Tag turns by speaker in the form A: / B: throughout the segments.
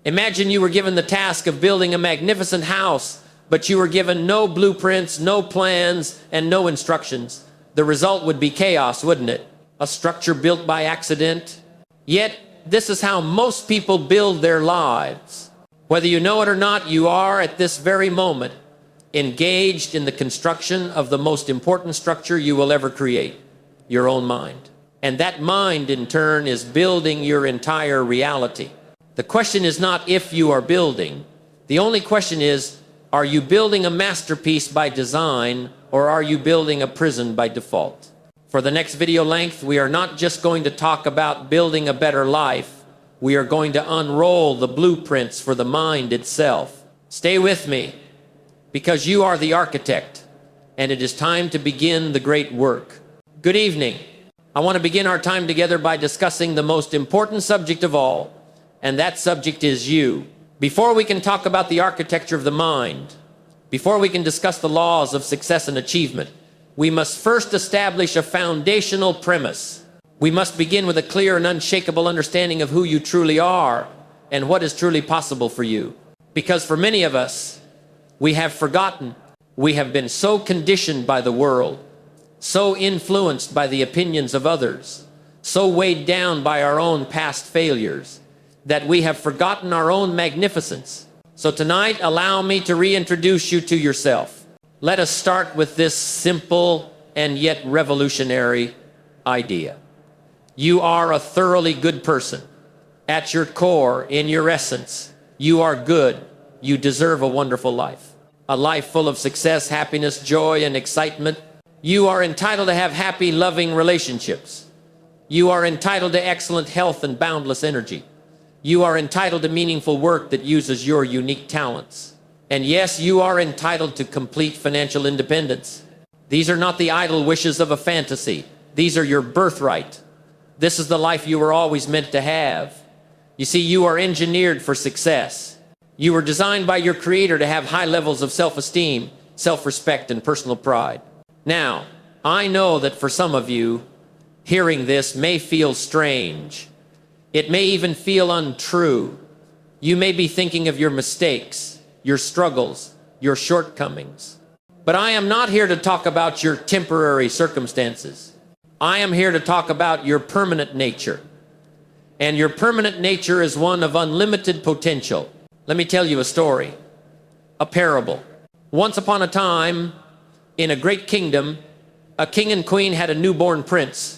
A: Imagine you were given the task of building a magnificent house, but you were given no blueprints, no plans, and no instructions. The result would be chaos, wouldn't it? A structure built by accident. Yet, this is how most people build their lives. Whether you know it or not, you are at this very moment engaged in the construction of the most important structure you will ever create, your own mind. And that mind, in turn, is building your entire reality. The question is not if you are building. The only question is, are you building a masterpiece by design, or are you building a prison by default? For the next video length, we are not just going to talk about building a better life. We are going to unroll the blueprints for the mind itself. Stay with me, because you are the architect, and it is time to begin the great work. Good evening. I want to begin our time together by discussing the most important subject of all, and that subject is you. Before we can talk about the architecture of the mind, before we can discuss the laws of success and achievement, we must first establish a foundational premise. We must begin with a clear and unshakable understanding of who you truly are and what is truly possible for you. Because for many of us, we have forgotten. We have been so conditioned by the world, so influenced by the opinions of others, so weighed down by our own past failures, that we have forgotten our own magnificence. So tonight, allow me to reintroduce you to yourself. Let us start with this simple and yet revolutionary idea. You are a thoroughly good person. At your core, in your essence, you are good. You deserve a wonderful life. A life full of success, happiness, joy, and excitement. You are entitled to have happy, loving relationships. You are entitled to excellent health and boundless energy. You are entitled to meaningful work that uses your unique talents. And yes, you are entitled to complete financial independence. These are not the idle wishes of a fantasy. These are your birthright. This is the life you were always meant to have. You see, you are engineered for success. You were designed by your Creator to have high levels of self-esteem, self-respect, and personal pride. Now, I know that for some of you, hearing this may feel strange. It may even feel untrue. You may be thinking of your mistakes, your struggles, your shortcomings. But I am not here to talk about your temporary circumstances. I am here to talk about your permanent nature. And your permanent nature is one of unlimited potential. Let me tell you a story, a parable. Once upon a time, in a great kingdom, a king and queen had a newborn prince.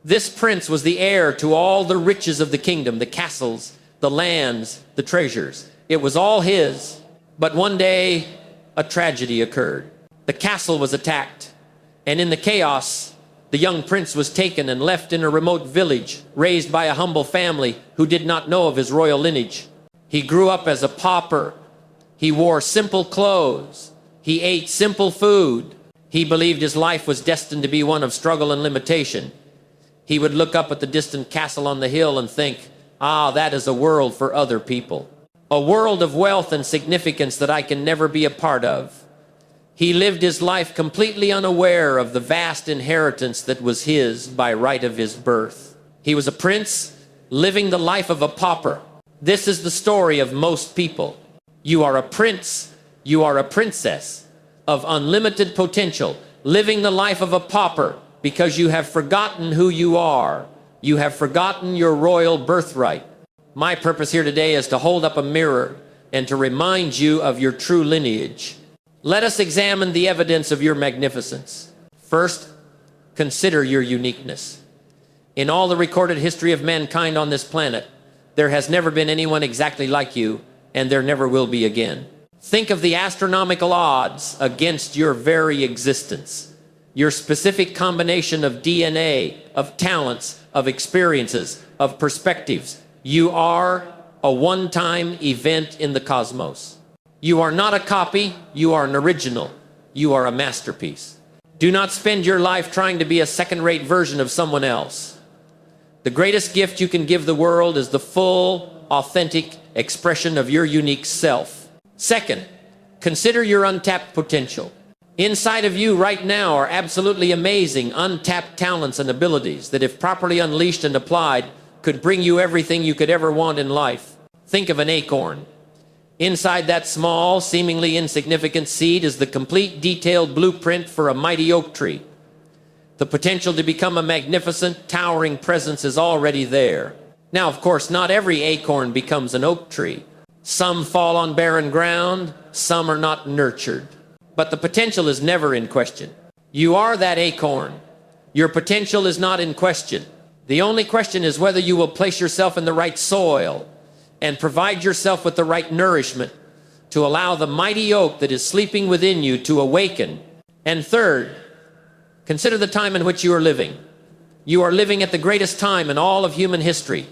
A: This prince was the heir to all the riches of the kingdom, the castles, the lands, the treasures. It was all his. But one day, a tragedy occurred. The castle was attacked, and in the chaos, the young prince was taken and left in a remote village, raised by a humble family who did not know of his royal lineage. He grew up as a pauper. He wore simple clothes. He ate simple food. He believed his life was destined to be one of struggle and limitation. He would look up at the distant castle on the hill and think, that is a world for other people. A world of wealth and significance that I can never be a part of. He lived his life completely unaware of the vast inheritance that was his by right of his birth. He was a prince living the life of a pauper. This is the story of most people. You are a prince, you are a princess of unlimited potential, living the life of a pauper because you have forgotten who you are. You have forgotten your royal birthright. My purpose here today is to hold up a mirror and to remind you of your true lineage. Let us examine the evidence of your magnificence. First, consider your uniqueness. In all the recorded history of mankind on this planet, there has never been anyone exactly like you, and there never will be again. Think of the astronomical odds against your very existence. Your specific combination of DNA, of talents, of experiences, of perspectives. You are a one-time event in the cosmos. You are not a copy, you are an original. You are a masterpiece. Do not spend your life trying to be a second-rate version of someone else. The greatest gift you can give the world is the full, authentic expression of your unique self. Second, consider your untapped potential. Inside of you right now are absolutely amazing, untapped talents and abilities that, if properly unleashed and applied, could bring you everything you could ever want in life. Think of an acorn. Inside that small, seemingly insignificant seed is the complete detailed blueprint for a mighty oak tree. The potential to become a magnificent, towering presence is already there. Now, of course, not every acorn becomes an oak tree. Some fall on barren ground, some are not nurtured. But the potential is never in question. You are that acorn. Your potential is not in question. The only question is whether you will place yourself in the right soil and provide yourself with the right nourishment to allow the mighty oak that is sleeping within you to awaken. And third, consider the time in which you are living. You are living at the greatest time in all of human history.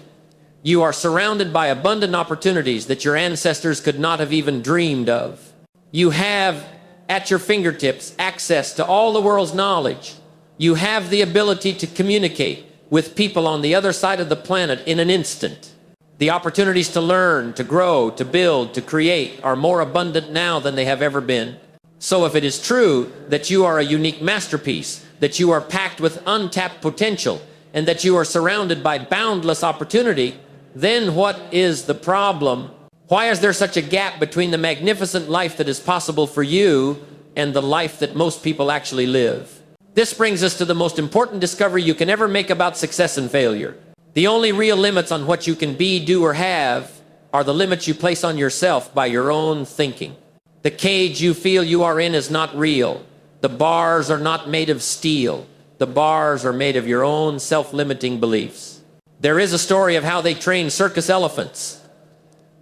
A: You are surrounded by abundant opportunities that your ancestors could not have even dreamed of. You have at your fingertips access to all the world's knowledge. You have the ability to communicate with people on the other side of the planet in an instant. The opportunities to learn, to grow, to build, to create are more abundant now than they have ever been. So if it is true that you are a unique masterpiece, that you are packed with untapped potential, and that you are surrounded by boundless opportunity, then what is the problem? Why is there such a gap between the magnificent life that is possible for you and the life that most people actually live? This brings us to the most important discovery you can ever make about success and failure. The only real limits on what you can be, do, or have are the limits you place on yourself by your own thinking. The cage you feel you are in is not real. The bars are not made of steel. The bars are made of your own self-limiting beliefs. There is a story of how they train circus elephants.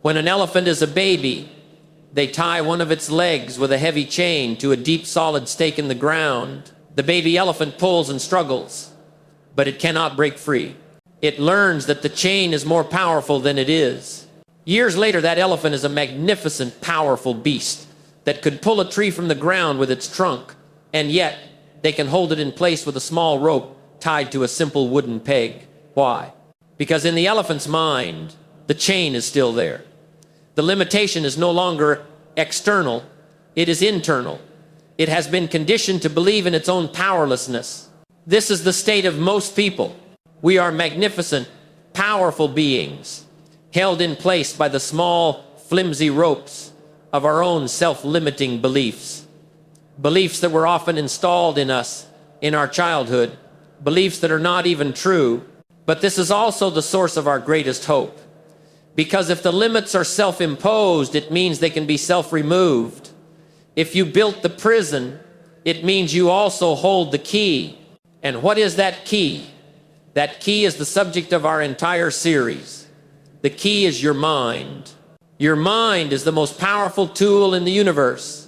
A: When an elephant is a baby, they tie one of its legs with a heavy chain to a deep solid stake in the ground. The baby elephant pulls and struggles, but it cannot break free. It learns that the chain is more powerful than it is. Years later, that elephant is a magnificent, powerful beast that could pull a tree from the ground with its trunk, and yet they can hold it in place with a small rope tied to a simple wooden peg. Why? Because in the elephant's mind, the chain is still there. The limitation is no longer external, it is internal. It has been conditioned to believe in its own powerlessness. This is the state of most people. We are magnificent, powerful beings, held in place by the small, flimsy ropes of our own self-limiting beliefs. Beliefs that were often installed in us in our childhood, beliefs that are not even true. But this is also the source of our greatest hope. Because if the limits are self-imposed, it means they can be self-removed. If you built the prison, it means you also hold the key. And what is that key? That key is the subject of our entire series. The key is your mind. Your mind is the most powerful tool in the universe.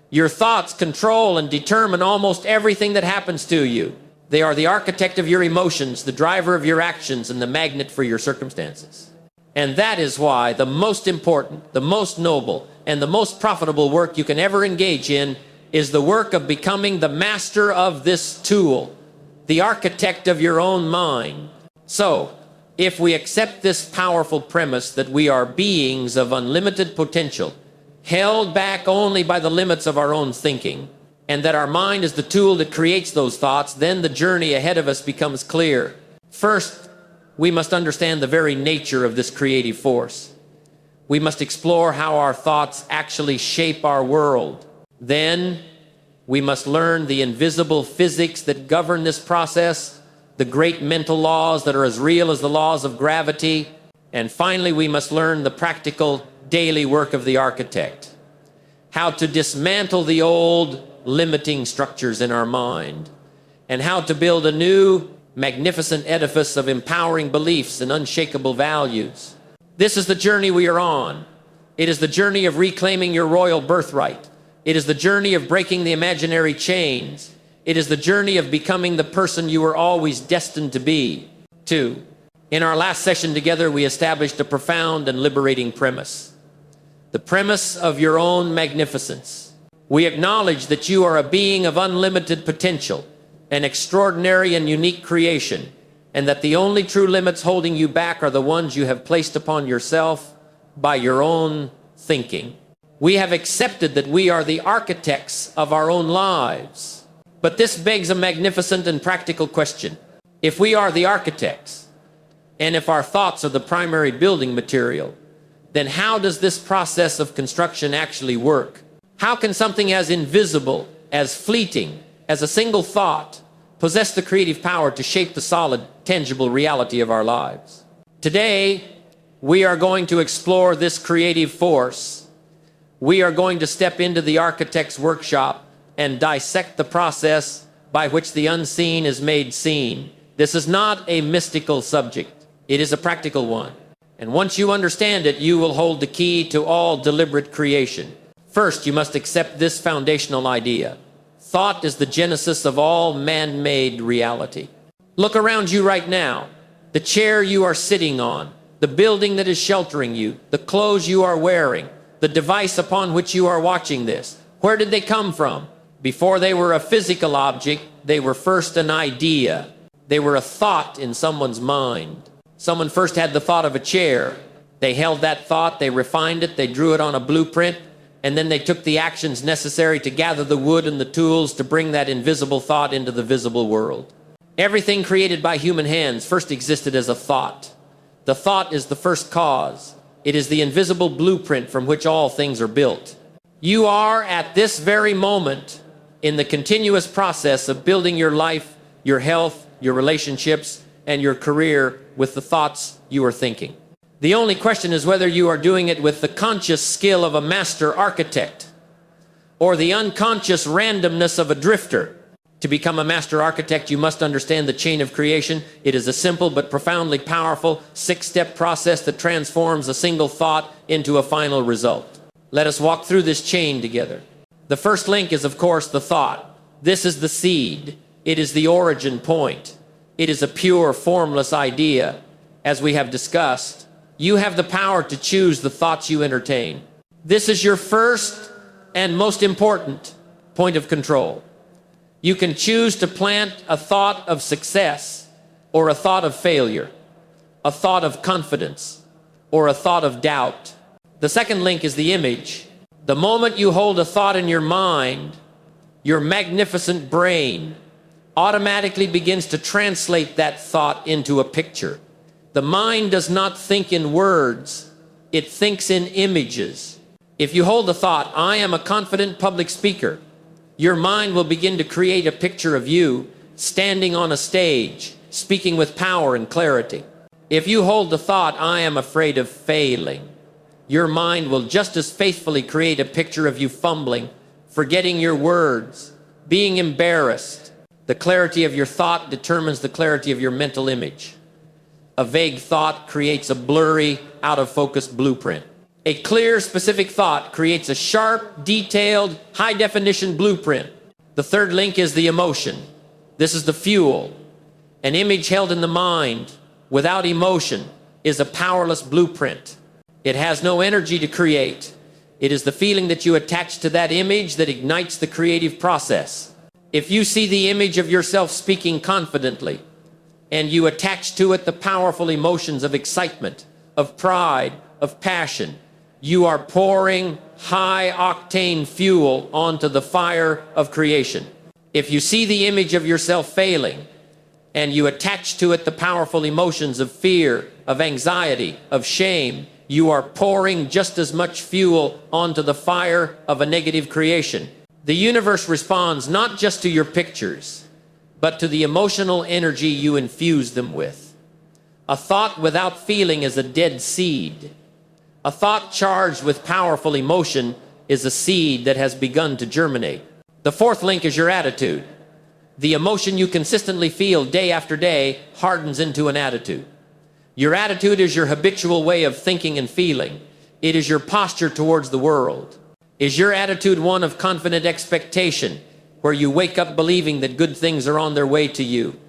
A: Your thoughts control and determine almost everything that happens to you. They are the architect of your emotions, the driver of your actions, and the magnet for your circumstances. And that is why the most important, the most noble, and the most profitable work you can ever engage in is the work of becoming the master of this tool, the architect of your own mind. So, if we accept this powerful premise that we are beings of unlimited potential, held back only by the limits of our own thinking, and that our mind is the tool that creates those thoughts, then the journey ahead of us becomes clear. First, we must understand the very nature of this creative force. We must explore how our thoughts actually shape our world. Then, we must learn the invisible physics that govern this process, the great mental laws that are as real as the laws of gravity. And finally, we must learn the practical daily work of the architect. How to dismantle the old limiting structures in our mind, and how to build a new, magnificent edifice of empowering beliefs and unshakable values. This is the journey we are on. It is the journey of reclaiming your royal birthright. It is the journey of breaking the imaginary chains. It is the journey of becoming the person you were always destined to be. 2. In our last session together, we established a profound and liberating premise. The premise of your own magnificence. We acknowledge that you are a being of unlimited potential, an extraordinary and unique creation, and that the only true limits holding you back are the ones you have placed upon yourself by your own thinking. We have accepted that we are the architects of our own lives. But this begs a magnificent and practical question. If we are the architects, and if our thoughts are the primary building material, then how does this process of construction actually work? How can something as invisible, as fleeting, as a single thought possess the creative power to shape the solid, tangible reality of our lives? Today, we are going to explore this creative force. We are going to step into the architect's workshop and dissect the process by which the unseen is made seen. This is not a mystical subject. It is a practical one. And once you understand it, you will hold the key to all deliberate creation. First, you must accept this foundational idea. Thought is the genesis of all man-made reality. Look around you right now. The chair you are sitting on, the building that is sheltering you, the clothes you are wearing, the device upon which you are watching this. Where did they come from? Before they were a physical object, they were first an idea. They were a thought in someone's mind. Someone first had the thought of a chair. They held that thought, they refined it, they drew it on a blueprint, and then they took the actions necessary to gather the wood and the tools to bring that invisible thought into the visible world. Everything created by human hands first existed as a thought. The thought is the first cause. It is the invisible blueprint from which all things are built. You are at this very moment in the continuous process of building your life, your health, your relationships, and your career with the thoughts you are thinking. The only question is whether you are doing it with the conscious skill of a master architect or the unconscious randomness of a drifter. To become a master architect, you must understand the chain of creation. It is a simple but profoundly powerful 6-step process that transforms a single thought into a final result. Let us walk through this chain together. The first link is, of course, the thought. This is the seed. It is the origin point. It is a pure, formless idea. As we have discussed, you have the power to choose the thoughts you entertain. This is your first and most important point of control. You can choose to plant a thought of success or a thought of failure, a thought of confidence or a thought of doubt. The second link is the image. The moment you hold a thought in your mind, your magnificent brain automatically begins to translate that thought into a picture. The mind does not think in words, it thinks in images. If you hold the thought, I am a confident public speaker, your mind will begin to create a picture of you standing on a stage, speaking with power and clarity. If you hold the thought, I am afraid of failing, your mind will just as faithfully create a picture of you fumbling, forgetting your words, being embarrassed. The clarity of your thought determines the clarity of your mental image. A vague thought creates a blurry, out-of-focus blueprint. A clear, specific thought creates a sharp, detailed, high-definition blueprint. The third link is the emotion. This is the fuel. An image held in the mind without emotion is a powerless blueprint. It has no energy to create. It is the feeling that you attach to that image that ignites the creative process. If you see the image of yourself speaking confidently, and you attach to it the powerful emotions of excitement, of pride, of passion, you are pouring high-octane fuel onto the fire of creation. If you see the image of yourself failing, and you attach to it the powerful emotions of fear, of anxiety, of shame, you are pouring just as much fuel onto the fire of a negative creation. The universe responds not just to your pictures, but to the emotional energy you infuse them with. A thought without feeling is a dead seed. A thought charged with powerful emotion is a seed that has begun to germinate. The fourth link is your attitude. The emotion you consistently feel day after day hardens into an attitude. Your attitude is your habitual way of thinking and feeling. It is your posture towards the world. Is your attitude one of confident expectation, where you wake up believing that good things are on their way to you?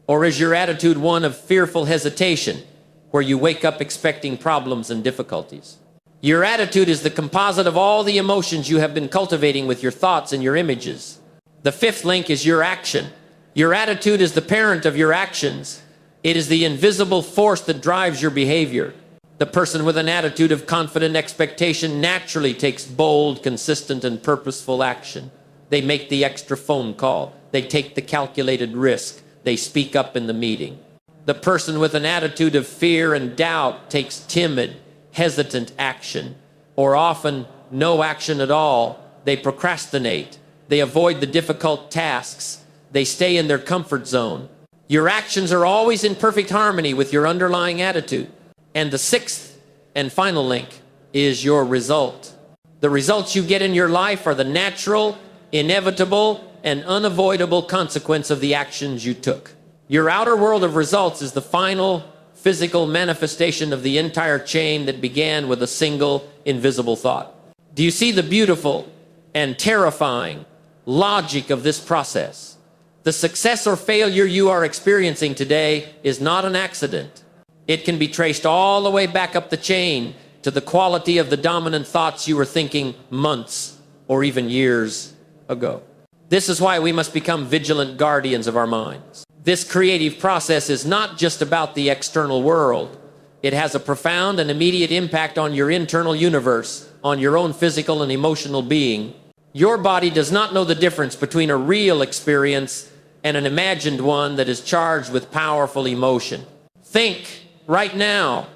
A: Or is your attitude one of fearful hesitation, where you wake up expecting problems and difficulties? Your attitude is the composite of all the emotions you have been cultivating with your thoughts and your images. The fifth link is your action. Your attitude is the parent of your actions. It is the invisible force that drives your behavior. The person with an attitude of confident expectation naturally takes bold, consistent, and purposeful action. They make the extra phone call. They take the calculated risk. They speak up in the meeting. The person with an attitude of fear and doubt takes timid, hesitant action, or often no action at all. They procrastinate. They avoid the difficult tasks. They stay in their comfort zone. Your actions are always in perfect harmony with your underlying attitude. And the sixth and final link is your result. The results you get in your life are the natural, inevitable, and unavoidable consequence of the actions you took. Your outer world of results is the final physical manifestation of the entire chain that began with a single invisible thought. Do you see the beautiful and terrifying logic of this process? The success or failure you are experiencing today is not an accident. It can be traced all the way back up the chain to the quality of the dominant thoughts you were thinking months or even years ago. This is why we must become vigilant guardians of our minds. This creative process is not just about the external world. It has a profound and immediate impact on your internal universe, on your own physical and emotional being. Your body does not know the difference between a real experience and an imagined one that is charged with powerful emotion. Think right now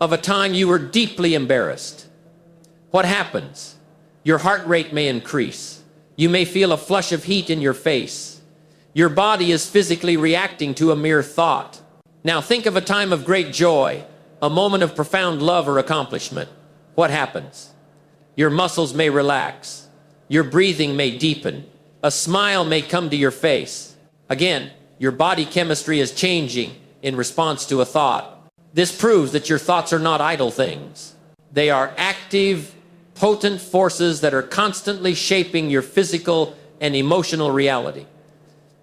A: of a time you were deeply embarrassed. What happens? Your heart rate may increase. You may feel a flush of heat in your face. Your body is physically reacting to a mere thought. Now think of a time of great joy, a moment of profound love or accomplishment. What happens? Your muscles may relax. Your breathing may deepen. A smile may come to your face. Again, your body chemistry is changing in response to a thought. This proves that your thoughts are not idle things. They are active, potent forces that are constantly shaping your physical and emotional reality.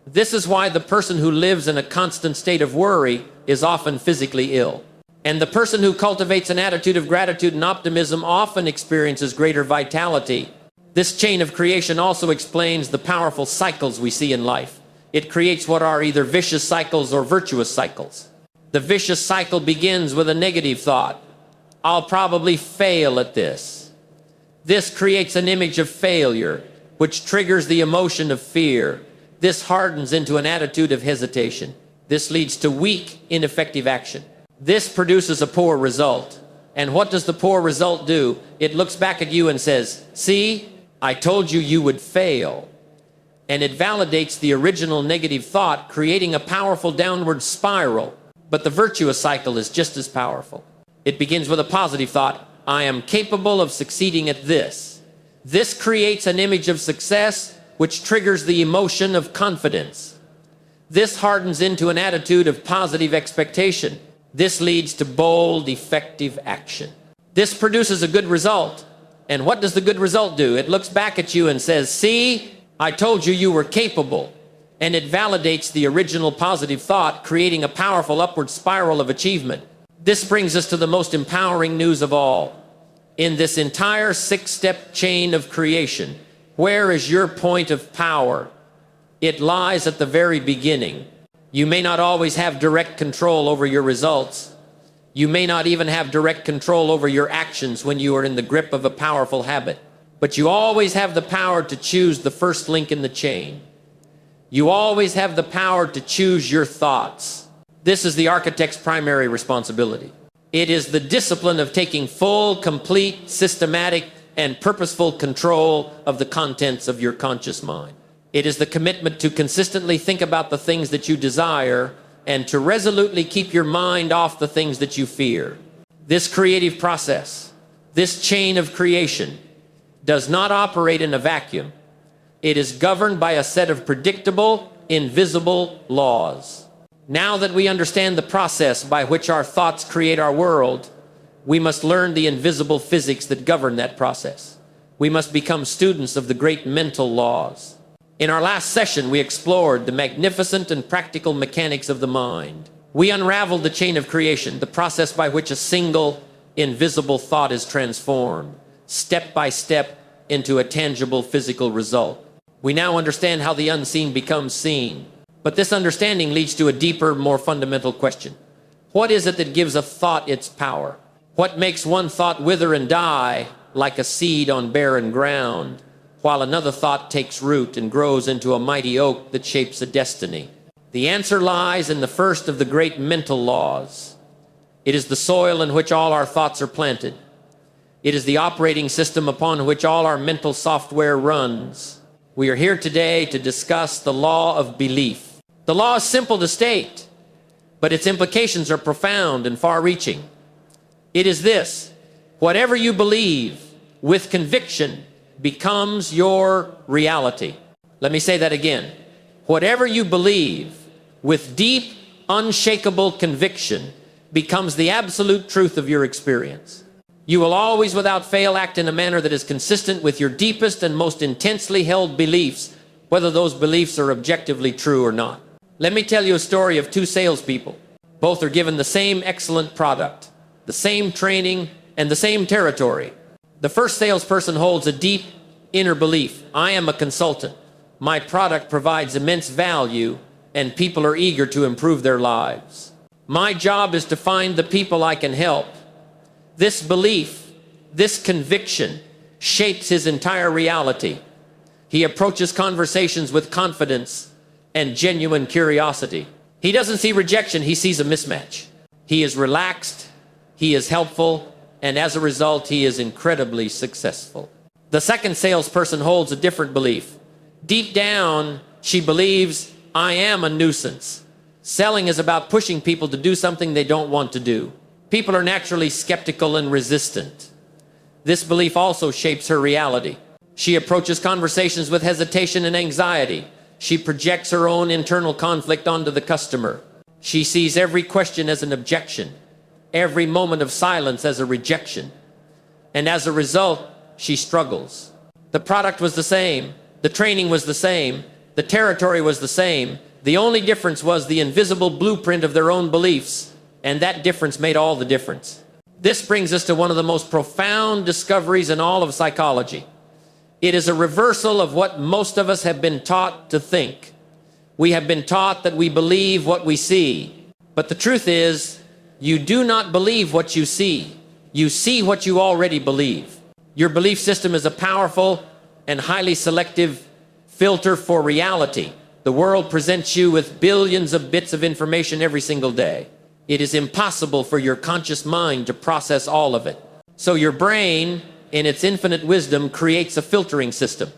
A: This is why the person who lives in a constant state of worry is often physically ill. And the person who cultivates an attitude of gratitude and optimism often experiences greater vitality. This chain of creation also explains the powerful cycles we see in life. It creates what are either vicious cycles or virtuous cycles. The vicious cycle begins with a negative thought. I'll probably fail at this. This creates an image of failure, which triggers the emotion of fear. This hardens into an attitude of hesitation. This leads to weak, ineffective action. This produces a poor result. And what does the poor result do? It looks back at you and says, see, I told you you would fail. And it validates the original negative thought, creating a powerful downward spiral. But the virtuous cycle is just as powerful. It begins with a positive thought. I am capable of succeeding at this. This creates an image of success, which triggers the emotion of confidence. This hardens into an attitude of positive expectation. This leads to bold, effective action. This produces a good result. And what does the good result do? It looks back at you and says, see, I told you you were capable. And it validates the original positive thought, creating a powerful upward spiral of achievement. This brings us to the most empowering news of all. In this entire six-step chain of creation, where is your point of power? It lies at the very beginning. You may not always have direct control over your results. You may not even have direct control over your actions when you are in the grip of a powerful habit. But you always have the power to choose the first link in the chain. You always have the power to choose your thoughts. This is the architect's primary responsibility. It is the discipline of taking full, complete, systematic, and purposeful control of the contents of your conscious mind. It is the commitment to consistently think about the things that you desire and to resolutely keep your mind off the things that you fear. This creative process, this chain of creation, does not operate in a vacuum. It is governed by a set of predictable, invisible laws. Now that we understand the process by which our thoughts create our world, we must learn the invisible physics that govern that process. We must become students of the great mental laws. In our last session, we explored the magnificent and practical mechanics of the mind. We unraveled the chain of creation, the process by which a single, invisible thought is transformed, step by step, into a tangible physical result. We now understand how the unseen becomes seen. But this understanding leads to a deeper, more fundamental question. What is it that gives a thought its power? What makes one thought wither and die like a seed on barren ground, while another thought takes root and grows into a mighty oak that shapes a destiny? The answer lies in the first of the great mental laws. It is the soil in which all our thoughts are planted. It is the operating system upon which all our mental software runs. We are here today to discuss the law of belief. The law is simple to state, but its implications are profound and far-reaching. It is this: whatever you believe with conviction becomes your reality. Let me say that again. Whatever you believe with deep, unshakable conviction becomes the absolute truth of your experience. You will always, without fail, act in a manner that is consistent with your deepest and most intensely held beliefs, whether those beliefs are objectively true or not. Let me tell you a story of two salespeople. Both are given the same excellent product, the same training, and the same territory. The first salesperson holds a deep inner belief. I am a consultant. My product provides immense value, and people are eager to improve their lives. My job is to find the people I can help. This belief, this conviction, shapes his entire reality. He approaches conversations with confidence and genuine curiosity. He doesn't see rejection, he sees a mismatch. He is relaxed, he is helpful, and as a result, he is incredibly successful. The second salesperson holds a different belief. Deep down, she believes, I am a nuisance. Selling is about pushing people to do something they don't want to do. People are naturally skeptical and resistant. This belief also shapes her reality. She approaches conversations with hesitation and anxiety. She projects her own internal conflict onto the customer. She sees every question as an objection, every moment of silence as a rejection. And as a result, she struggles. The product was the same. The training was the same. The territory was the same. The only difference was the invisible blueprint of their own beliefs. And that difference made all the difference. This brings us to one of the most profound discoveries in all of psychology. It is a reversal of what most of us have been taught to think. We have been taught that we believe what we see. But the truth is, you do not believe what you see. You see what you already believe. Your belief system is a powerful and highly selective filter for reality. The world presents you with billions of bits of information every single day. It is impossible for your conscious mind to process all of it. So your brain, in its infinite wisdom, creates a filtering system.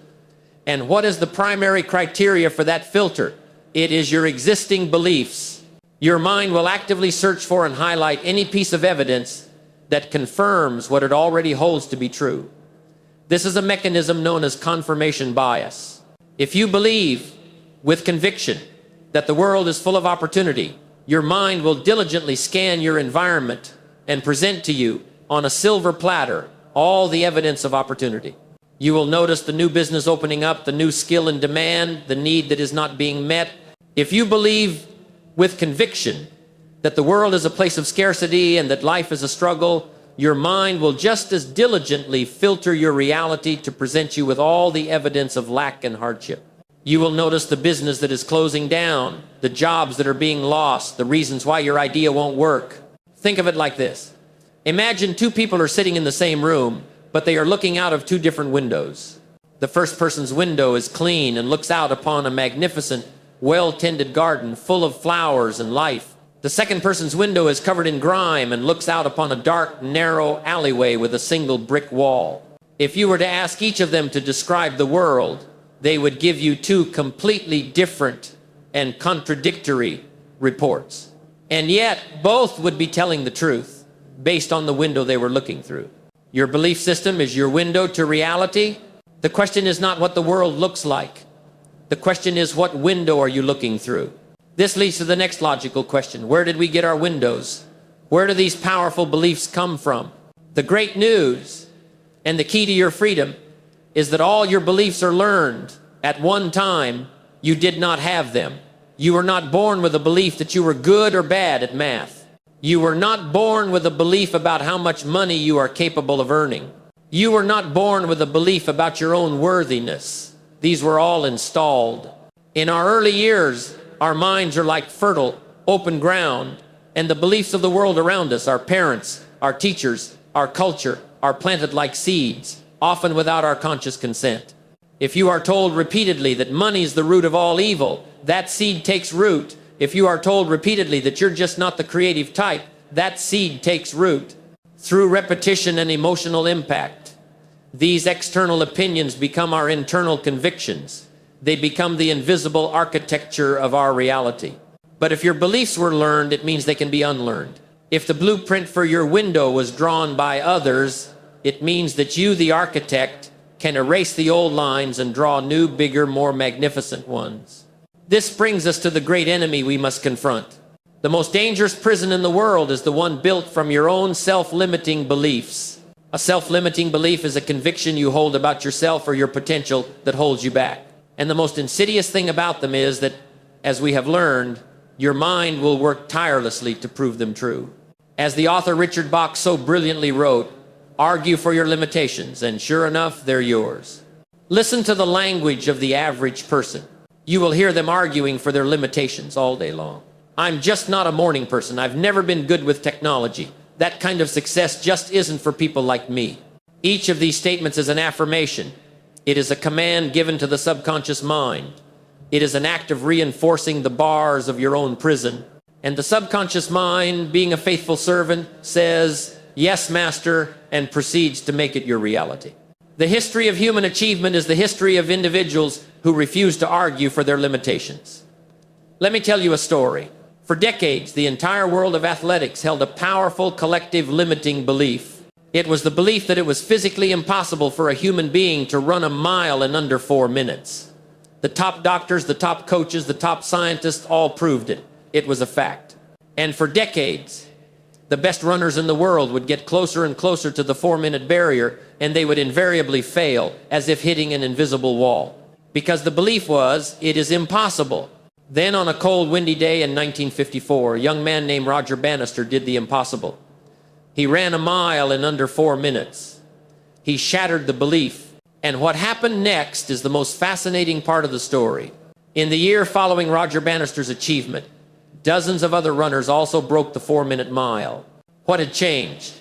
A: And what is the primary criteria for that filter? It is your existing beliefs. Your mind will actively search for and highlight any piece of evidence that confirms what it already holds to be true. This is a mechanism known as confirmation bias. If you believe with conviction that the world is full of opportunity, your mind will diligently scan your environment and present to you on a silver platter all the evidence of opportunity. You will notice the new business opening up, the new skill in demand, the need that is not being met. If you believe with conviction that the world is a place of scarcity and that life is a struggle, your mind will just as diligently filter your reality to present you with all the evidence of lack and hardship. You will notice the business that is closing down, the jobs that are being lost, the reasons why your idea won't work. Think of it like this. Imagine two people are sitting in the same room, but they are looking out of two different windows. The first person's window is clean and looks out upon a magnificent, well-tended garden full of flowers and life. The second person's window is covered in grime and looks out upon a dark, narrow alleyway with a single brick wall. If you were to ask each of them to describe the world, they would give you two completely different and contradictory reports. And yet, both would be telling the truth based on the window they were looking through. Your belief system is your window to reality. The question is not what the world looks like. The question is, what window are you looking through? This leads to the next logical question. Where did we get our windows? Where do these powerful beliefs come from? The great news and the key to your freedom is that all your beliefs are learned. At one time, you did not have them. You were not born with a belief that you were good or bad at math. You were not born with a belief about how much money you are capable of earning. You were not born with a belief about your own worthiness. These were all installed. In our early years, our minds are like fertile, open ground, and the beliefs of the world around us, our parents, our teachers, our culture, are planted like seeds, often without our conscious consent. If you are told repeatedly that money is the root of all evil, that seed takes root. If you are told repeatedly that you're just not the creative type, that seed takes root. Through repetition and emotional impact, these external opinions become our internal convictions. They become the invisible architecture of our reality. But if your beliefs were learned, it means they can be unlearned. If the blueprint for your window was drawn by others, it means that you, the architect, can erase the old lines and draw new, bigger, more magnificent ones. This brings us to the great enemy we must confront. The most dangerous prison in the world is the one built from your own self-limiting beliefs. A self-limiting belief is a conviction you hold about yourself or your potential that holds you back. And the most insidious thing about them is that, as we have learned, your mind will work tirelessly to prove them true. As the author Richard Bach so brilliantly wrote, argue for your limitations, and sure enough, they're yours. Listen to the language of the average person. You will hear them arguing for their limitations all day long. I'm just not a morning person. I've never been good with technology. That kind of success just isn't for people like me. Each of these statements is an affirmation. It is a command given to the subconscious mind. It is an act of reinforcing the bars of your own prison. And the subconscious mind, being a faithful servant, says, "Yes, master," and proceeds to make it your reality. The history of human achievement is the history of individuals who refuse to argue for their limitations. Let me tell you a story. For decades, the entire world of athletics held a powerful collective limiting belief. It was the belief that it was physically impossible for a human being to run a mile in under 4 minutes. The top doctors, the top coaches, the top scientists all proved it. It was a fact. And for decades, the best runners in the world would get closer and closer to the 4-minute barrier, and they would invariably fail, as if hitting an invisible wall. Because the belief was, it is impossible. Then on a cold, windy day in 1954, a young man named Roger Bannister did the impossible. He ran a mile in under 4 minutes. He shattered the belief. And what happened next is the most fascinating part of the story. In the year following Roger Bannister's achievement, dozens of other runners also broke the 4-minute mile. What had changed?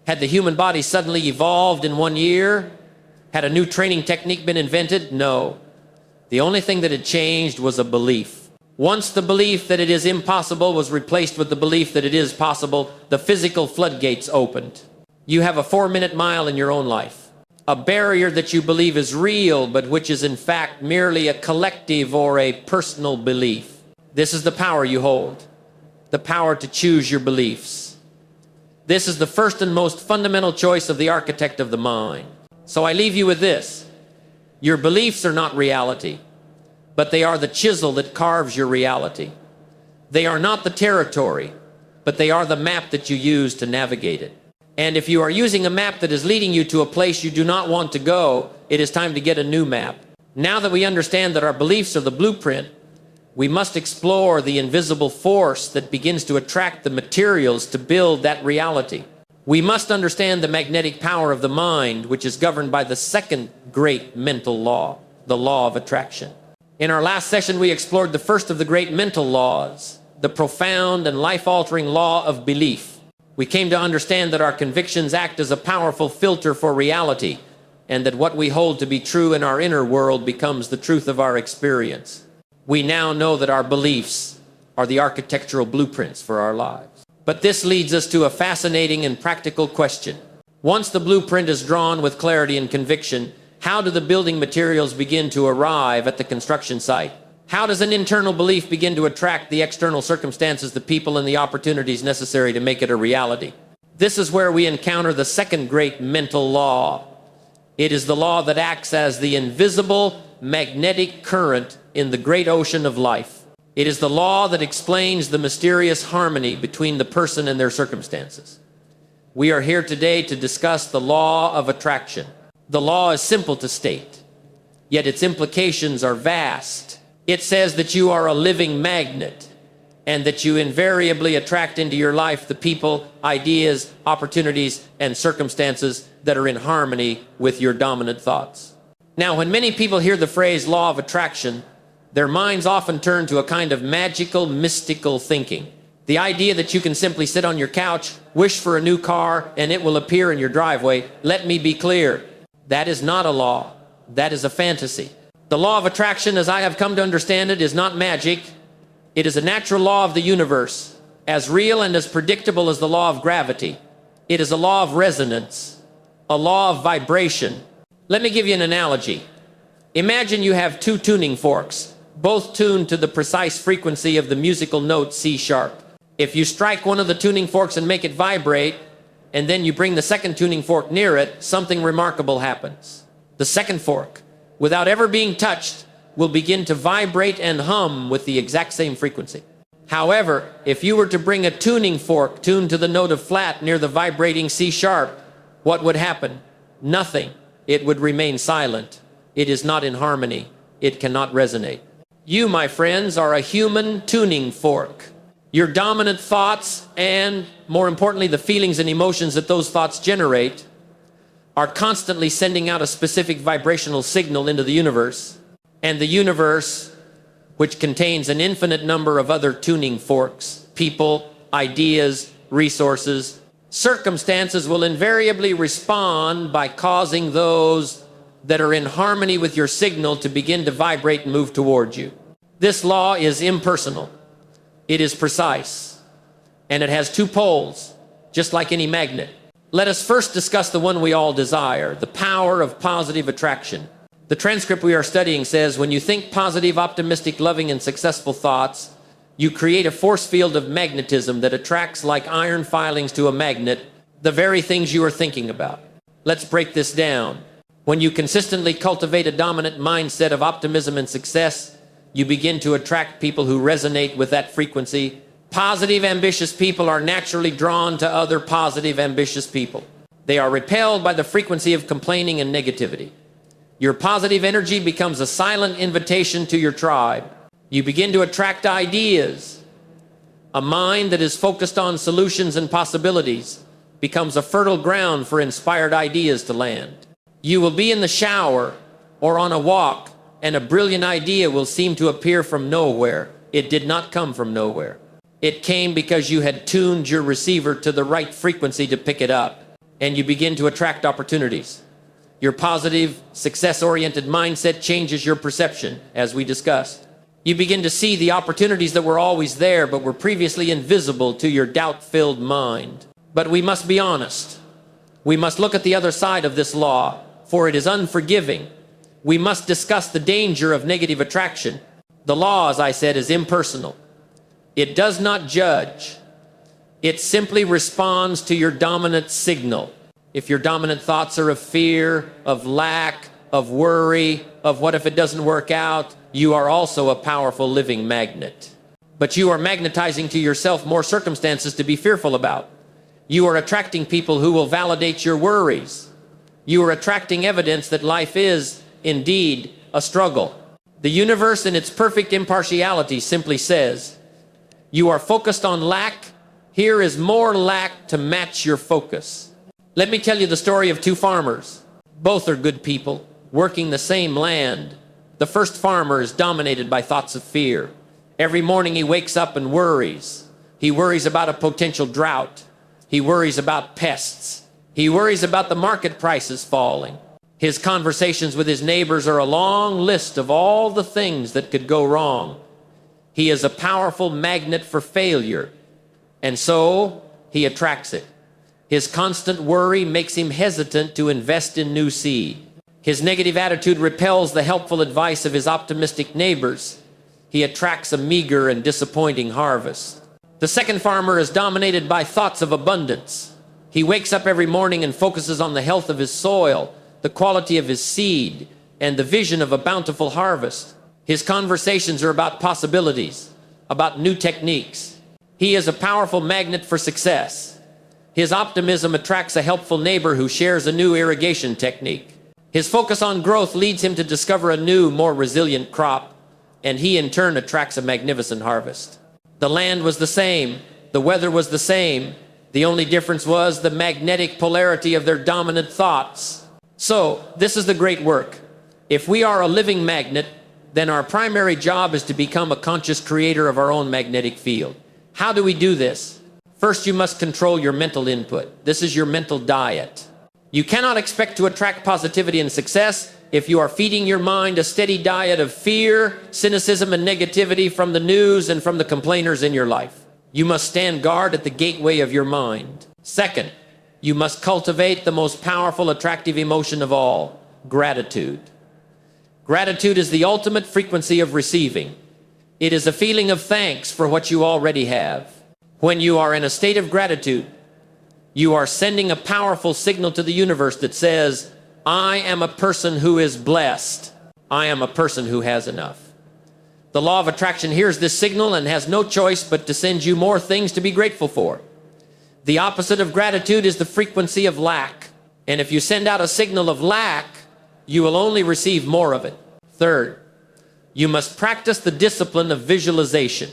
A: Had the human body suddenly evolved in 1 year? Had a new training technique been invented? No. The only thing that had changed was a belief. Once the belief that it is impossible was replaced with the belief that it is possible, the physical floodgates opened. You have a 4-minute mile in your own life. A barrier that you believe is real, but which is in fact merely a collective or a personal belief. This is the power you hold. The power to choose your beliefs. This is the first and most fundamental choice of the architect of the mind. So I leave you with this. Your beliefs are not reality, but they are the chisel that carves your reality. They are not the territory, but they are the map that you use to navigate it. And if you are using a map that is leading you to a place you do not want to go, it is time to get a new map. Now that we understand that our beliefs are the blueprint, we must explore the invisible force that begins to attract the materials to build that reality. We must understand the magnetic power of the mind, which is governed by the second great mental law, the law of attraction. In our last session, we explored the first of the great mental laws, the profound and life-altering law of belief. We came to understand that our convictions act as a powerful filter for reality, and that what we hold to be true in our inner world becomes the truth of our experience. We now know that our beliefs are the architectural blueprints for our lives. But this leads us to a fascinating and practical question. Once the blueprint is drawn with clarity and conviction, how do the building materials begin to arrive at the construction site? How does an internal belief begin to attract the external circumstances, the people, and the opportunities necessary to make it a reality? This is where we encounter the second great mental law. It is the law that acts as the invisible magnetic current in the great ocean of life. It is the law that explains the mysterious harmony between the person and their circumstances. We are here today to discuss the law of attraction. The law is simple to state, yet its implications are vast. It says that you are a living magnet, and that you invariably attract into your life the people, ideas, opportunities, and circumstances that are in harmony with your dominant thoughts. Now, when many people hear the phrase law of attraction, their minds often turn to a kind of magical, mystical thinking. The idea that you can simply sit on your couch, wish for a new car, and it will appear in your driveway. Let me be clear. That is not a law. That is a fantasy. The law of attraction, as I have come to understand it, is not magic. It is a natural law of the universe, as real and as predictable as the law of gravity. It is a law of resonance, a law of vibration. Let me give you an analogy. Imagine you have two tuning forks, both tuned to the precise frequency of the musical note C sharp. If you strike one of the tuning forks and make it vibrate, and then you bring the second tuning fork near it, something remarkable happens. The second fork, without ever being touched, will begin to vibrate and hum with the exact same frequency. However, if you were to bring a tuning fork tuned to the note of flat near the vibrating C sharp, what would happen? Nothing. It would remain silent. It is not in harmony. It cannot resonate. You, my friends, are a human tuning fork. Your dominant thoughts and, more importantly, the feelings and emotions that those thoughts generate are constantly sending out a specific vibrational signal into the universe. And the universe, which contains an infinite number of other tuning forks, people, ideas, resources, circumstances, will invariably respond by causing those that are in harmony with your signal to begin to vibrate and move toward you. This law is impersonal. It is precise, and it has two poles, just like any magnet. Let us first discuss the one we all desire, the power of positive attraction. The transcript we are studying says, when you think positive, optimistic, loving, and successful thoughts, you create a force field of magnetism that attracts like iron filings to a magnet the very things you are thinking about. Let's break this down. When you consistently cultivate a dominant mindset of optimism and success, you begin to attract people who resonate with that frequency. Positive, ambitious people are naturally drawn to other positive, ambitious people. They are repelled by the frequency of complaining and negativity. Your positive energy becomes a silent invitation to your tribe. You begin to attract ideas. A mind that is focused on solutions and possibilities becomes a fertile ground for inspired ideas to land. You will be in the shower or on a walk, and a brilliant idea will seem to appear from nowhere. It did not come from nowhere. It came because you had tuned your receiver to the right frequency to pick it up, and you begin to attract opportunities. Your positive, success-oriented mindset changes your perception, as we discussed. You begin to see the opportunities that were always there but were previously invisible to your doubt-filled mind. But we must be honest. We must look at the other side of this law, for it is unforgiving. We must discuss the danger of negative attraction. The law, as I said, is impersonal. It does not judge. It simply responds to your dominant signal. If your dominant thoughts are of fear, of lack, of worry, of what if it doesn't work out, you are also a powerful living magnet. But you are magnetizing to yourself more circumstances to be fearful about. You are attracting people who will validate your worries. You are attracting evidence that life is, indeed, a struggle. The universe in its perfect impartiality simply says, you are focused on lack. Here is more lack to match your focus. Let me tell you the story of two farmers. Both are good people, working the same land. The first farmer is dominated by thoughts of fear. Every morning he wakes up and worries. He worries about a potential drought. He worries about pests. He worries about the market prices falling. His conversations with his neighbors are a long list of all the things that could go wrong. He is a powerful magnet for failure, and so he attracts it. His constant worry makes him hesitant to invest in new seed. His negative attitude repels the helpful advice of his optimistic neighbors. He attracts a meager and disappointing harvest. The second farmer is dominated by thoughts of abundance. He wakes up every morning and focuses on the health of his soil, the quality of his seed, and the vision of a bountiful harvest. His conversations are about possibilities, about new techniques. He is a powerful magnet for success. His optimism attracts a helpful neighbor who shares a new irrigation technique. His focus on growth leads him to discover a new, more resilient crop, and he in turn attracts a magnificent harvest. The land was the same, the weather was the same. The only difference was the magnetic polarity of their dominant thoughts. So, this is the great work. If we are a living magnet, then our primary job is to become a conscious creator of our own magnetic field. How do we do this? First, you must control your mental input. This is your mental diet. You cannot expect to attract positivity and success if you are feeding your mind a steady diet of fear, cynicism, and negativity from the news and from the complainers in your life. You must stand guard at the gateway of your mind. Second, You must cultivate the most powerful, attractive emotion of all, gratitude. Gratitude is the ultimate frequency of receiving. It is a feeling of thanks for what you already have. When you are in a state of gratitude, you are sending a powerful signal to the universe that says, I am a person who is blessed. I am a person who has enough. The law of attraction hears this signal and has no choice but to send you more things to be grateful for. The opposite of gratitude is the frequency of lack. And if you send out a signal of lack, you will only receive more of it. Third, you must practice the discipline of visualization.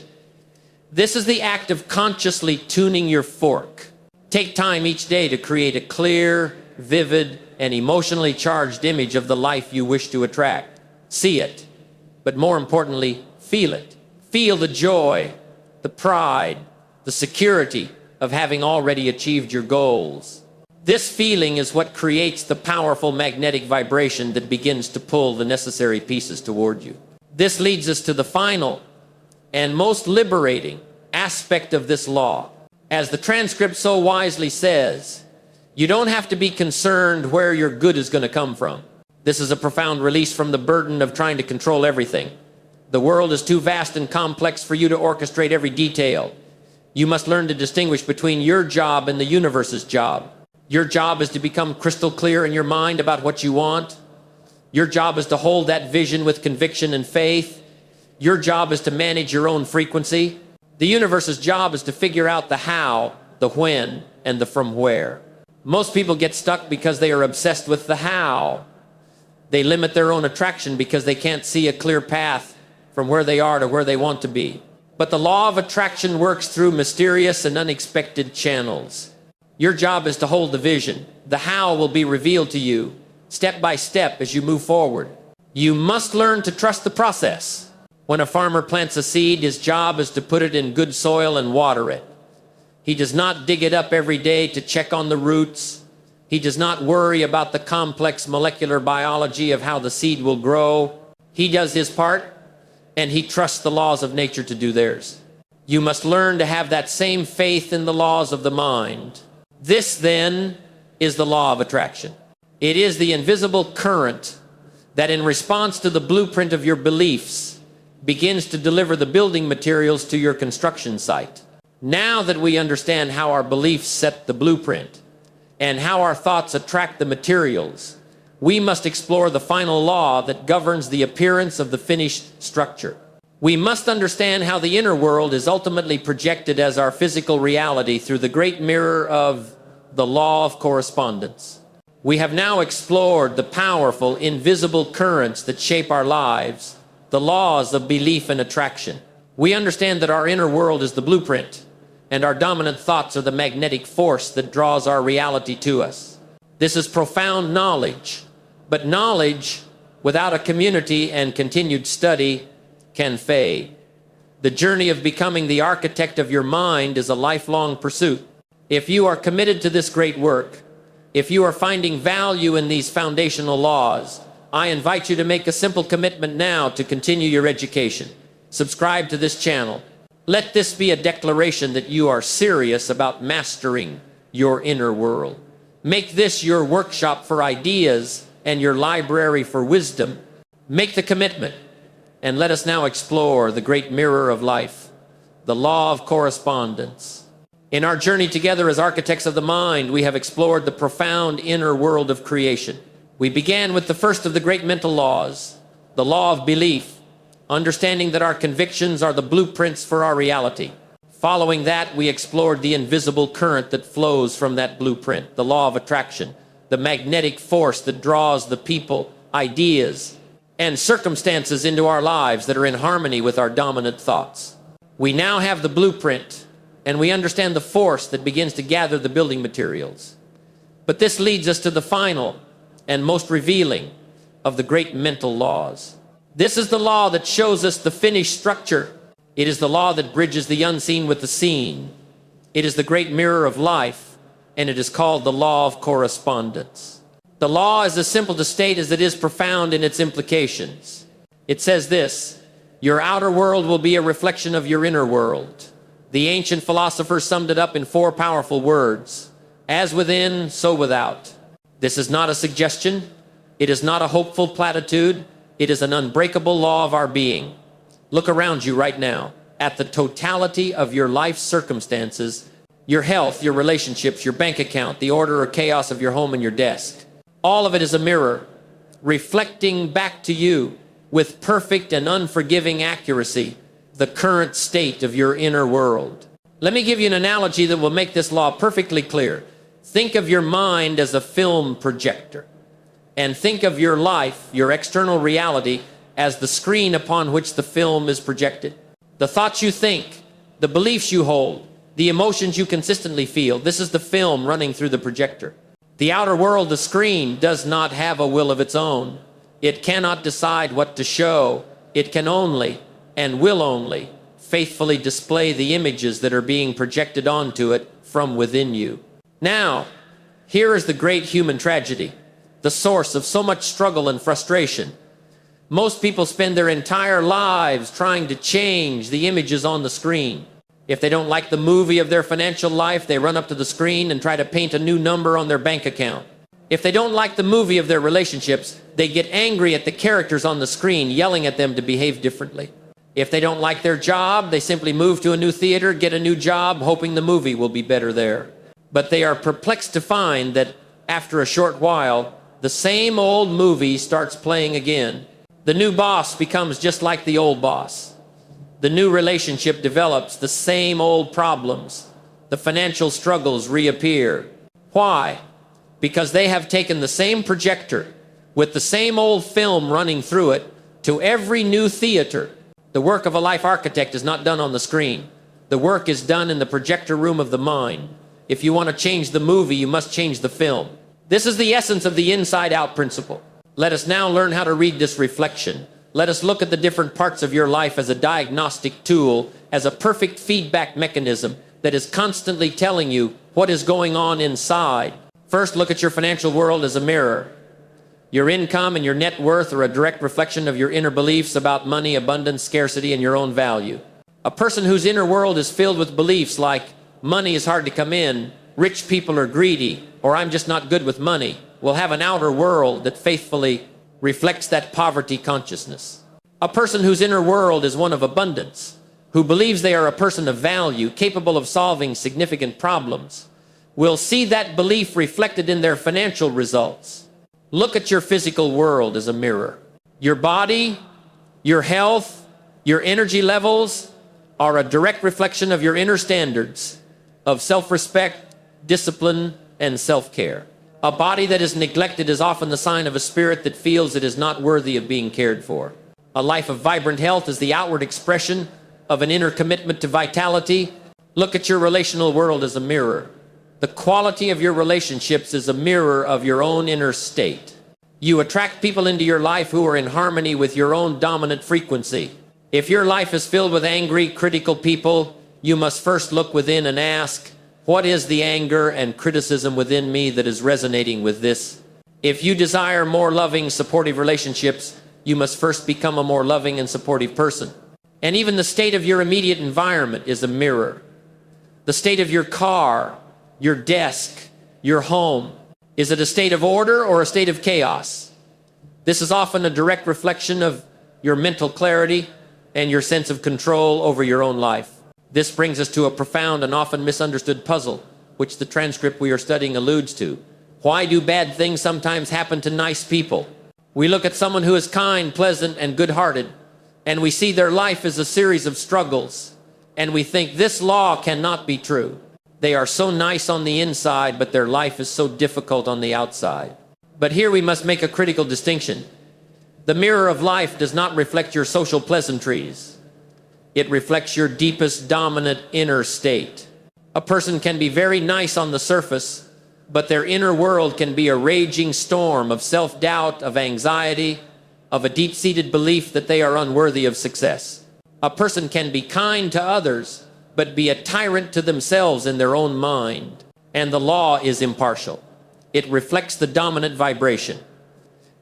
A: This is the act of consciously tuning your fork. Take time each day to create a clear, vivid, and emotionally charged image of the life you wish to attract. See it, but more importantly, feel it. Feel the joy, the pride, the security of having already achieved your goals. This feeling is what creates the powerful magnetic vibration that begins to pull the necessary pieces toward you. This leads us to the final and most liberating aspect of this law. As the transcript so wisely says, you don't have to be concerned where your good is going to come from. This is a profound release from the burden of trying to control everything. The world is too vast and complex for you to orchestrate every detail. You must learn to distinguish between your job and the universe's job. Your job is to become crystal clear in your mind about what you want. Your job is to hold that vision with conviction and faith. Your job is to manage your own frequency. The universe's job is to figure out the how, the when, and the from where. Most people get stuck because they are obsessed with the how. They limit their own attraction because they can't see a clear path from where they are to where they want to be. But the law of attraction works through mysterious and unexpected channels. Your job is to hold the vision. The how will be revealed to you step by step as you move forward. You must learn to trust the process. When a farmer plants a seed, his job is to put it in good soil and water it. He does not dig it up every day to check on the roots. He does not worry about the complex molecular biology of how the seed will grow. He does his part, and he trusts the laws of nature to do theirs. You must learn to have that same faith in the laws of the mind. This, then, is the law of attraction. It is the invisible current that, in response to the blueprint of your beliefs, begins to deliver the building materials to your construction site. Now that we understand how our beliefs set the blueprint and how our thoughts attract the materials, we must explore the final law that governs the appearance of the finished structure. We must understand how the inner world is ultimately projected as our physical reality through the great mirror of the law of correspondence. We have now explored the powerful, invisible currents that shape our lives, the laws of belief and attraction. We understand that our inner world is the blueprint, and our dominant thoughts are the magnetic force that draws our reality to us. This is profound knowledge, but knowledge without a community and continued study can fade. The journey of becoming the architect of your mind is a lifelong pursuit. If you are committed to this great work, if you are finding value in these foundational laws, I invite you to make a simple commitment now to continue your education. Subscribe to this channel. Let this be a declaration that you are serious about mastering your inner world. Make this your workshop for ideas and your library for wisdom. Make the commitment, and let us now explore the great mirror of life, the law of correspondence. In our journey together as architects of the mind, we have explored the profound inner world of creation. We began with the first of the great mental laws, the law of belief, understanding that our convictions are the blueprints for our reality. Following that, we explored the invisible current that flows from that blueprint, the law of attraction, the magnetic force that draws the people, ideas, and circumstances into our lives that are in harmony with our dominant thoughts. We now have the blueprint, and we understand the force that begins to gather the building materials. But this leads us to the final and most revealing of the great mental laws. This is the law that shows us the finished structure. It is the law that bridges the unseen with the seen. It is the great mirror of life, and it is called the law of correspondence. The law is as simple to state as it is profound in its implications. It says this: your outer world will be a reflection of your inner world. The ancient philosophers summed it up in 4 powerful words: As within, so without. This is not a suggestion. It is not a hopeful platitude. It is an unbreakable law of our being. Look around you right now at the totality of your life circumstances, your health, your relationships, your bank account, the order or chaos of your home and your desk. All of it is a mirror reflecting back to you with perfect and unforgiving accuracy the current state of your inner world. Let me give you an analogy that will make this law perfectly clear. Think of your mind as a film projector, and think of your life, your external reality, as the screen upon which the film is projected. The thoughts you think, the beliefs you hold, the emotions you consistently feel, this is the film running through the projector. The outer world, the screen, does not have a will of its own. It cannot decide what to show. It can only, and will only, faithfully display the images that are being projected onto it from within you. Now, here is the great human tragedy, the source of so much struggle and frustration. Most people spend their entire lives trying to change the images on the screen. If they don't like the movie of their financial life, they run up to the screen and try to paint a new number on their bank account. If they don't like the movie of their relationships, they get angry at the characters on the screen, yelling at them to behave differently. If they don't like their job, they simply move to a new theater, get a new job, hoping the movie will be better there. But they are perplexed to find that after a short while, the same old movie starts playing again. The new boss becomes just like the old boss. The new relationship develops the same old problems. The financial struggles reappear. Why? Because they have taken the same projector with the same old film running through it to every new theater. The work of a life architect is not done on the screen. The work is done in the projector room of the mind. If you want to change the movie, you must change the film. This is the essence of the inside-out principle. Let us now learn how to read this reflection. Let us look at the different parts of your life as a diagnostic tool, as a perfect feedback mechanism that is constantly telling you what is going on inside. First, look at your financial world as a mirror. Your income and your net worth are a direct reflection of your inner beliefs about money, abundance, scarcity, and your own value. A person whose inner world is filled with beliefs like money is hard to come in, rich people are greedy, or I'm just not good with money, will have an outer world that faithfully reflects that poverty consciousness. A person whose inner world is one of abundance, who believes they are a person of value, capable of solving significant problems, will see that belief reflected in their financial results. Look at your physical world as a mirror. Your body, your health, your energy levels are a direct reflection of your inner standards of self-respect, discipline, and self-care. A body that is neglected is often the sign of a spirit that feels it is not worthy of being cared for. A life of vibrant health is the outward expression of an inner commitment to vitality. Look at your relational world as a mirror. The quality of your relationships is a mirror of your own inner state. You attract people into your life who are in harmony with your own dominant frequency. If your life is filled with angry, critical people, you must first look within and ask, what is the anger and criticism within me that is resonating with this? If you desire more loving, supportive relationships, you must first become a more loving and supportive person. And even the state of your immediate environment is a mirror. The state of your car, your desk, your home. Is it a state of order or a state of chaos? This is often a direct reflection of your mental clarity and your sense of control over your own life. This brings us to a profound and often misunderstood puzzle, which the transcript we are studying alludes to. Why do bad things sometimes happen to nice people? We look at someone who is kind, pleasant, and good-hearted, and we see their life as a series of struggles, and we think this law cannot be true. They are so nice on the inside, but their life is so difficult on the outside. But here we must make a critical distinction. The mirror of life does not reflect your social pleasantries. It reflects your deepest dominant inner state. A person can be very nice on the surface, but their inner world can be a raging storm of self-doubt, of anxiety, of a deep-seated belief that they are unworthy of success. A person can be kind to others, but be a tyrant to themselves in their own mind. And the law is impartial. It reflects the dominant vibration.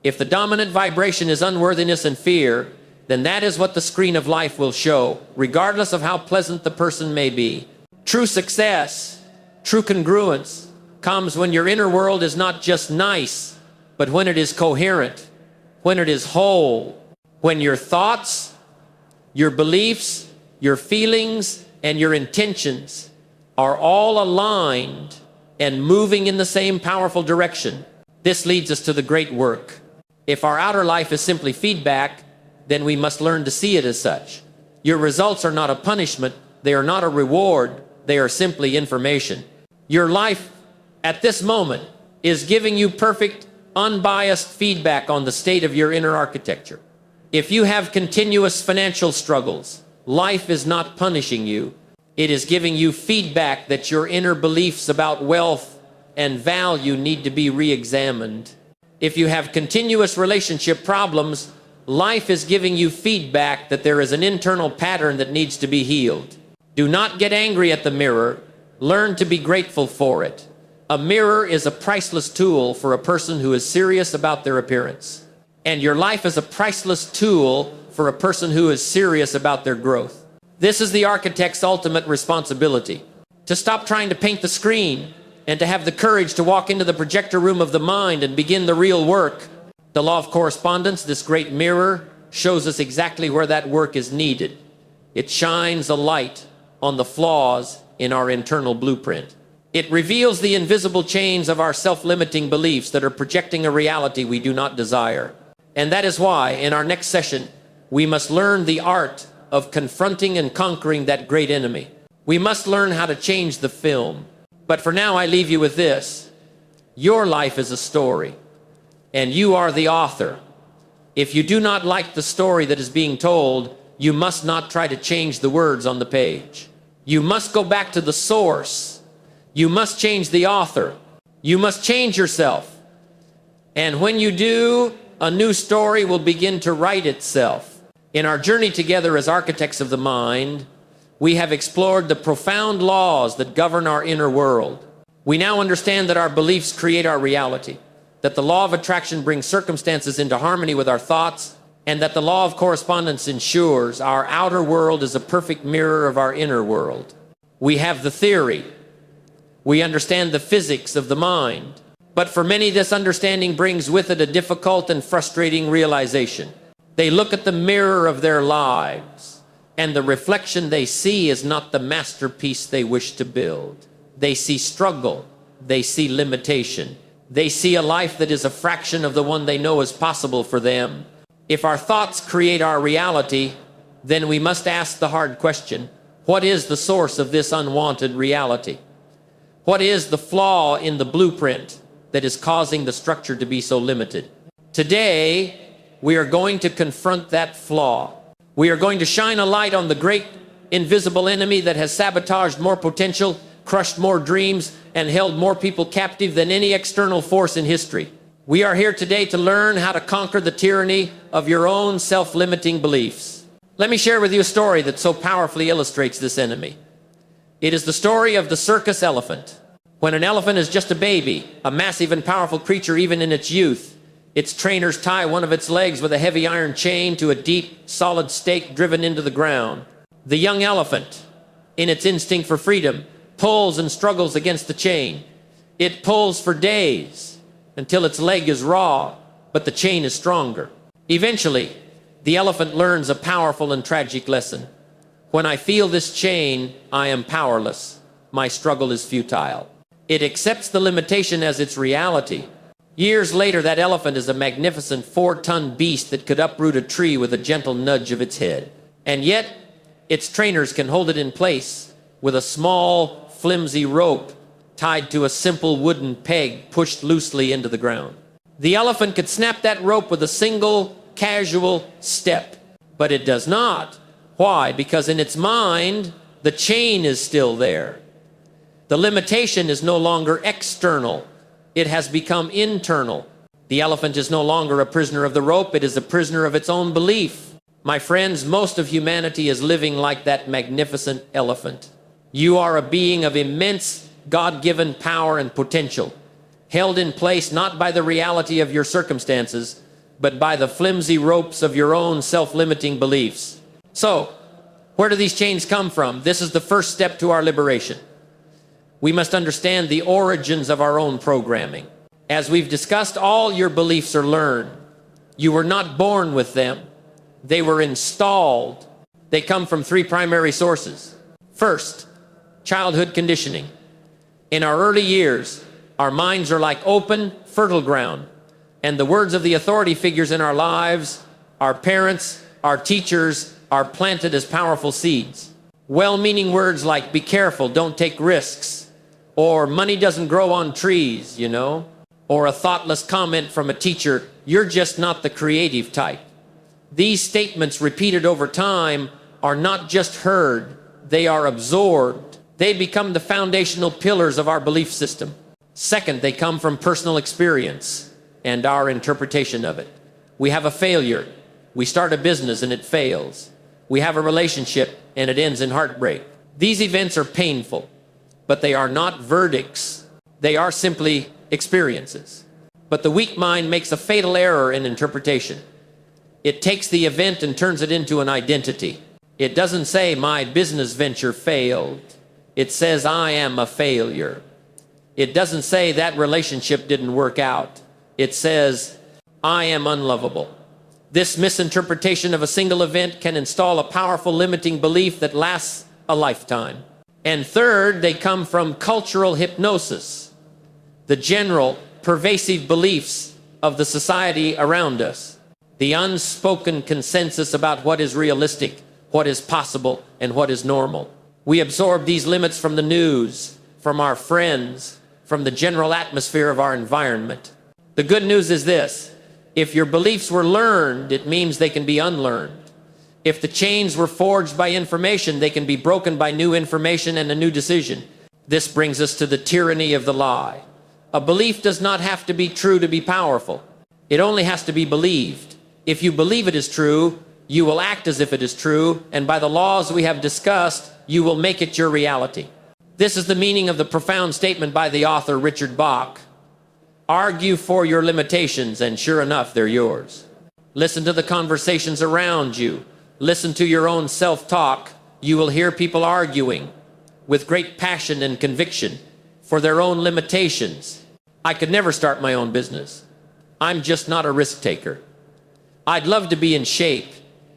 A: If the dominant vibration is unworthiness and fear, then that is what the screen of life will show, regardless of how pleasant the person may be. True success, true congruence, comes when your inner world is not just nice, but when it is coherent, when it is whole, when your thoughts, your beliefs, your feelings, and your intentions are all aligned and moving in the same powerful direction. This leads us to the great work. If our outer life is simply feedback, then we must learn to see it as such. Your results are not a punishment, they are not a reward, they are simply information. Your life at this moment is giving you perfect, unbiased feedback on the state of your inner architecture. If you have continuous financial struggles, life is not punishing you. It is giving you feedback that your inner beliefs about wealth and value need to be re-examined. If you have continuous relationship problems, life is giving you feedback that there is an internal pattern that needs to be healed. Do not get angry at the mirror. Learn to be grateful for it. A mirror is a priceless tool for a person who is serious about their appearance. And your life is a priceless tool for a person who is serious about their growth. This is the architect's ultimate responsibility. To stop trying to paint the screen and to have the courage to walk into the projector room of the mind and begin the real work. The law of correspondence, this great mirror, shows us exactly where that work is needed. It shines a light on the flaws in our internal blueprint. It reveals the invisible chains of our self-limiting beliefs that are projecting a reality we do not desire. And that is why, in our next session, we must learn the art of confronting and conquering that great enemy. We must learn how to change the film. But for now, I leave you with this. Your life is a story, and you are the author. If you do not like the story that is being told, you must not try to change the words on the page. You must go back to the source. You must change the author. You must change yourself. And when you do, a new story will begin to write itself. In our journey together as architects of the mind, we have explored the profound laws that govern our inner world. We now understand that our beliefs create our reality, that the law of attraction brings circumstances into harmony with our thoughts, and that the law of correspondence ensures our outer world is a perfect mirror of our inner world. We have the theory. We understand the physics of the mind. But for many, this understanding brings with it a difficult and frustrating realization. They look at the mirror of their lives, and the reflection they see is not the masterpiece they wish to build. They see struggle. They see limitation. They see a life that is a fraction of the one they know is possible for them. If our thoughts create our reality, then we must ask the hard question, what is the source of this unwanted reality? What is the flaw in the blueprint that is causing the structure to be so limited? Today, we are going to confront that flaw. We are going to shine a light on the great invisible enemy that has sabotaged more potential, crushed more dreams, and held more people captive than any external force in history. We are here today to learn how to conquer the tyranny of your own self-limiting beliefs. Let me share with you a story that so powerfully illustrates this enemy. It is the story of the circus elephant. When an elephant is just a baby, a massive and powerful creature even in its youth, its trainers tie one of its legs with a heavy iron chain to a deep, solid stake driven into the ground. The young elephant, in its instinct for freedom, pulls and struggles against the chain. It pulls for days until its leg is raw, but the chain is stronger. Eventually, the elephant learns a powerful and tragic lesson. When I feel this chain, I am powerless. My struggle is futile. It accepts the limitation as its reality. Years later, that elephant is a magnificent 4-ton beast that could uproot a tree with a gentle nudge of its head. And yet, its trainers can hold it in place with a small, flimsy rope tied to a simple wooden peg pushed loosely into the ground. The elephant could snap that rope with a single, casual step, but it does not. Why? Because in its mind, the chain is still there. The limitation is no longer external. It has become internal. The elephant is no longer a prisoner of the rope. It is a prisoner of its own belief. My friends, most of humanity is living like that magnificent elephant. You are a being of immense God-given power and potential, held in place not by the reality of your circumstances, but by the flimsy ropes of your own self-limiting beliefs. So, where do these chains come from? This is the first step to our liberation. We must understand the origins of our own programming. As we've discussed, all your beliefs are learned. You were not born with them. They were installed. They come from three primary sources. First, childhood conditioning. In our early years, our minds are like open, fertile ground, and the words of the authority figures in our lives, our parents, our teachers, are planted as powerful seeds. Well-meaning words like be careful, don't take risks, or money doesn't grow on trees, or a thoughtless comment from a teacher, you're just not the creative type. These statements repeated over time are not just heard, they are absorbed. They become the foundational pillars of our belief system. Second, they come from personal experience and our interpretation of it. We have a failure. We start a business and it fails. We have a relationship and it ends in heartbreak. These events are painful, but they are not verdicts. They are simply experiences. But the weak mind makes a fatal error in interpretation. It takes the event and turns it into an identity. It doesn't say my business venture failed. It says I am a failure. It doesn't say that relationship didn't work out. It says I am unlovable. This misinterpretation of a single event can install a powerful limiting belief that lasts a lifetime. And third, they come from cultural hypnosis, the general, pervasive beliefs of the society around us, the unspoken consensus about what is realistic, what is possible, and what is normal. We absorb these limits from the news, from our friends, from the general atmosphere of our environment. The good news is this: if your beliefs were learned, it means they can be unlearned. If the chains were forged by information, they can be broken by new information and a new decision. This brings us to the tyranny of the lie. A belief does not have to be true to be powerful. It only has to be believed. If you believe it is true, you will act as if it is true, and by the laws we have discussed, you will make it your reality. This is the meaning of the profound statement by the author Richard Bach. Argue for your limitations, and sure enough, they're yours. Listen to the conversations around you. Listen to your own self-talk. You will hear people arguing with great passion and conviction for their own limitations. I could never start my own business. I'm just not a risk taker. I'd love to be in shape,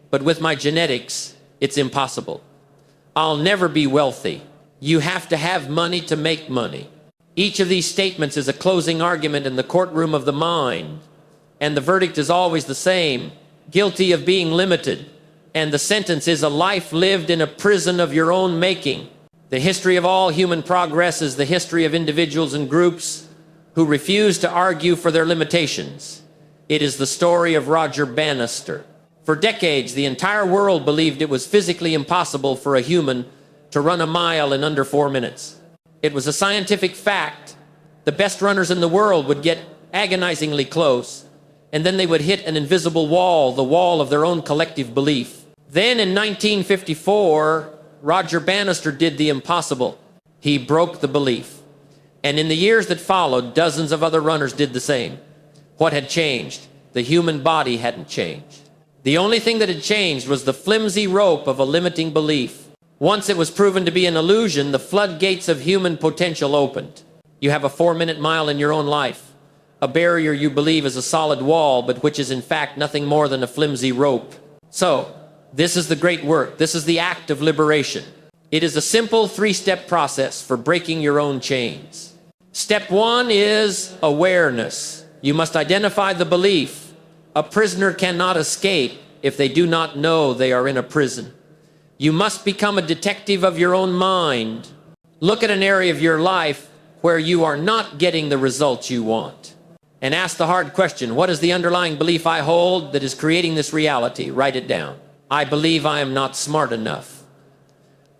A: but with my genetics, it's impossible. I'll never be wealthy. You have to have money to make money. Each of these statements is a closing argument in the courtroom of the mind, and the verdict is always the same: guilty of being limited. And the sentence is a life lived in a prison of your own making. The history of all human progress is the history of individuals and groups who refuse to argue for their limitations. It is the story of Roger Bannister. For decades, the entire world believed it was physically impossible for a human to run a mile in under 4 minutes. It was a scientific fact. The best runners in the world would get agonizingly close, and then they would hit an invisible wall, the wall of their own collective belief. Then in 1954, Roger Bannister did the impossible. He broke the belief. And in the years that followed, dozens of other runners did the same. What had changed? The human body hadn't changed. The only thing that had changed was the flimsy rope of a limiting belief. Once it was proven to be an illusion, the floodgates of human potential opened. You have a 4-minute mile in your own life, a barrier you believe is a solid wall, but which is in fact nothing more than a flimsy rope. So, this is the great work. This is the act of liberation. It is a simple 3-step process for breaking your own chains. Step 1 is awareness. You must identify the belief. A prisoner cannot escape if they do not know they are in a prison. You must become a detective of your own mind. Look at an area of your life where you are not getting the results you want, and ask the hard question: what is the underlying belief I hold that is creating this reality? Write it down. I believe I am not smart enough.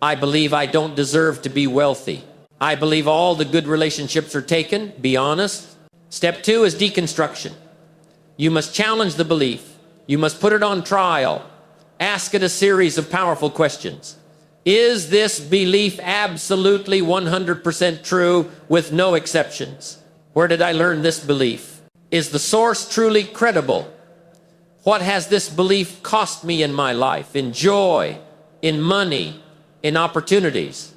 A: I believe I don't deserve to be wealthy. I believe all the good relationships are taken. Be honest. Step 2 is deconstruction. You must challenge the belief. You must put it on trial. Ask it a series of powerful questions. Is this belief absolutely 100% true with no exceptions? Where did I learn this belief? Is the source truly credible? What has this belief cost me in my life, in joy, in money, in opportunities?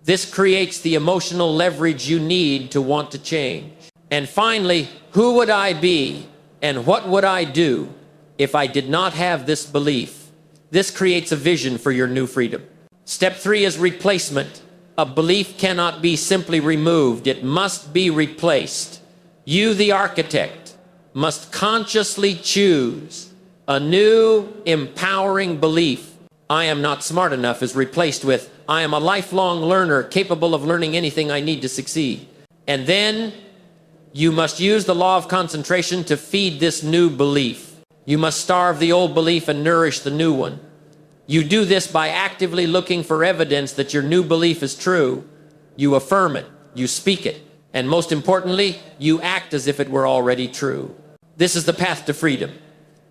A: This creates the emotional leverage you need to want to change. And finally, who would I be and what would I do if I did not have this belief? This creates a vision for your new freedom. Step 3 is replacement. A belief cannot be simply removed. It must be replaced. You, the architect, must consciously choose a new, empowering belief. I am not smart enough is replaced with, I am a lifelong learner capable of learning anything I need to succeed. And then you must use the law of concentration to feed this new belief. You must starve the old belief and nourish the new one. You do this by actively looking for evidence that your new belief is true. You affirm it, you speak it, and most importantly, you act as if it were already true. This is the path to freedom.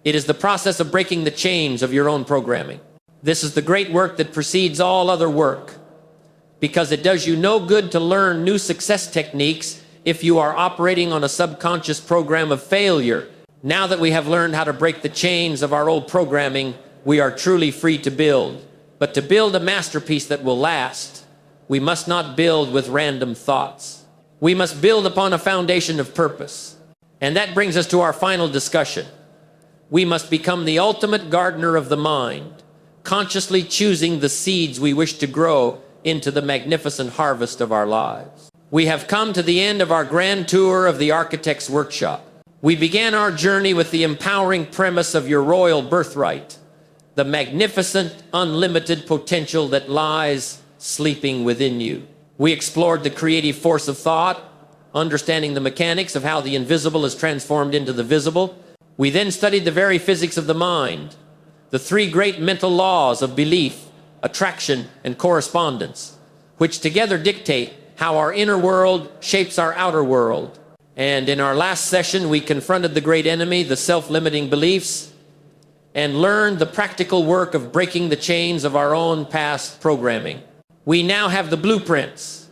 A: It is the process of breaking the chains of your own programming. This is the great work that precedes all other work, because it does you no good to learn new success techniques if you are operating on a subconscious program of failure. Now that we have learned how to break the chains of our old programming, we are truly free to build. But to build a masterpiece that will last, we must not build with random thoughts. We must build upon a foundation of purpose. And that brings us to our final discussion. We must become the ultimate gardener of the mind, consciously choosing the seeds we wish to grow into the magnificent harvest of our lives. We have come to the end of our grand tour of the Architect's Workshop. We began our journey with the empowering premise of your royal birthright, the magnificent, unlimited potential that lies sleeping within you. We explored the creative force of thought, understanding the mechanics of how the invisible is transformed into the visible. We then studied the very physics of the mind, the 3 great mental laws of belief, attraction, and correspondence, which together dictate how our inner world shapes our outer world. And in our last session, we confronted the great enemy, the self-limiting beliefs, and learned the practical work of breaking the chains of our own past programming. We now have the blueprints.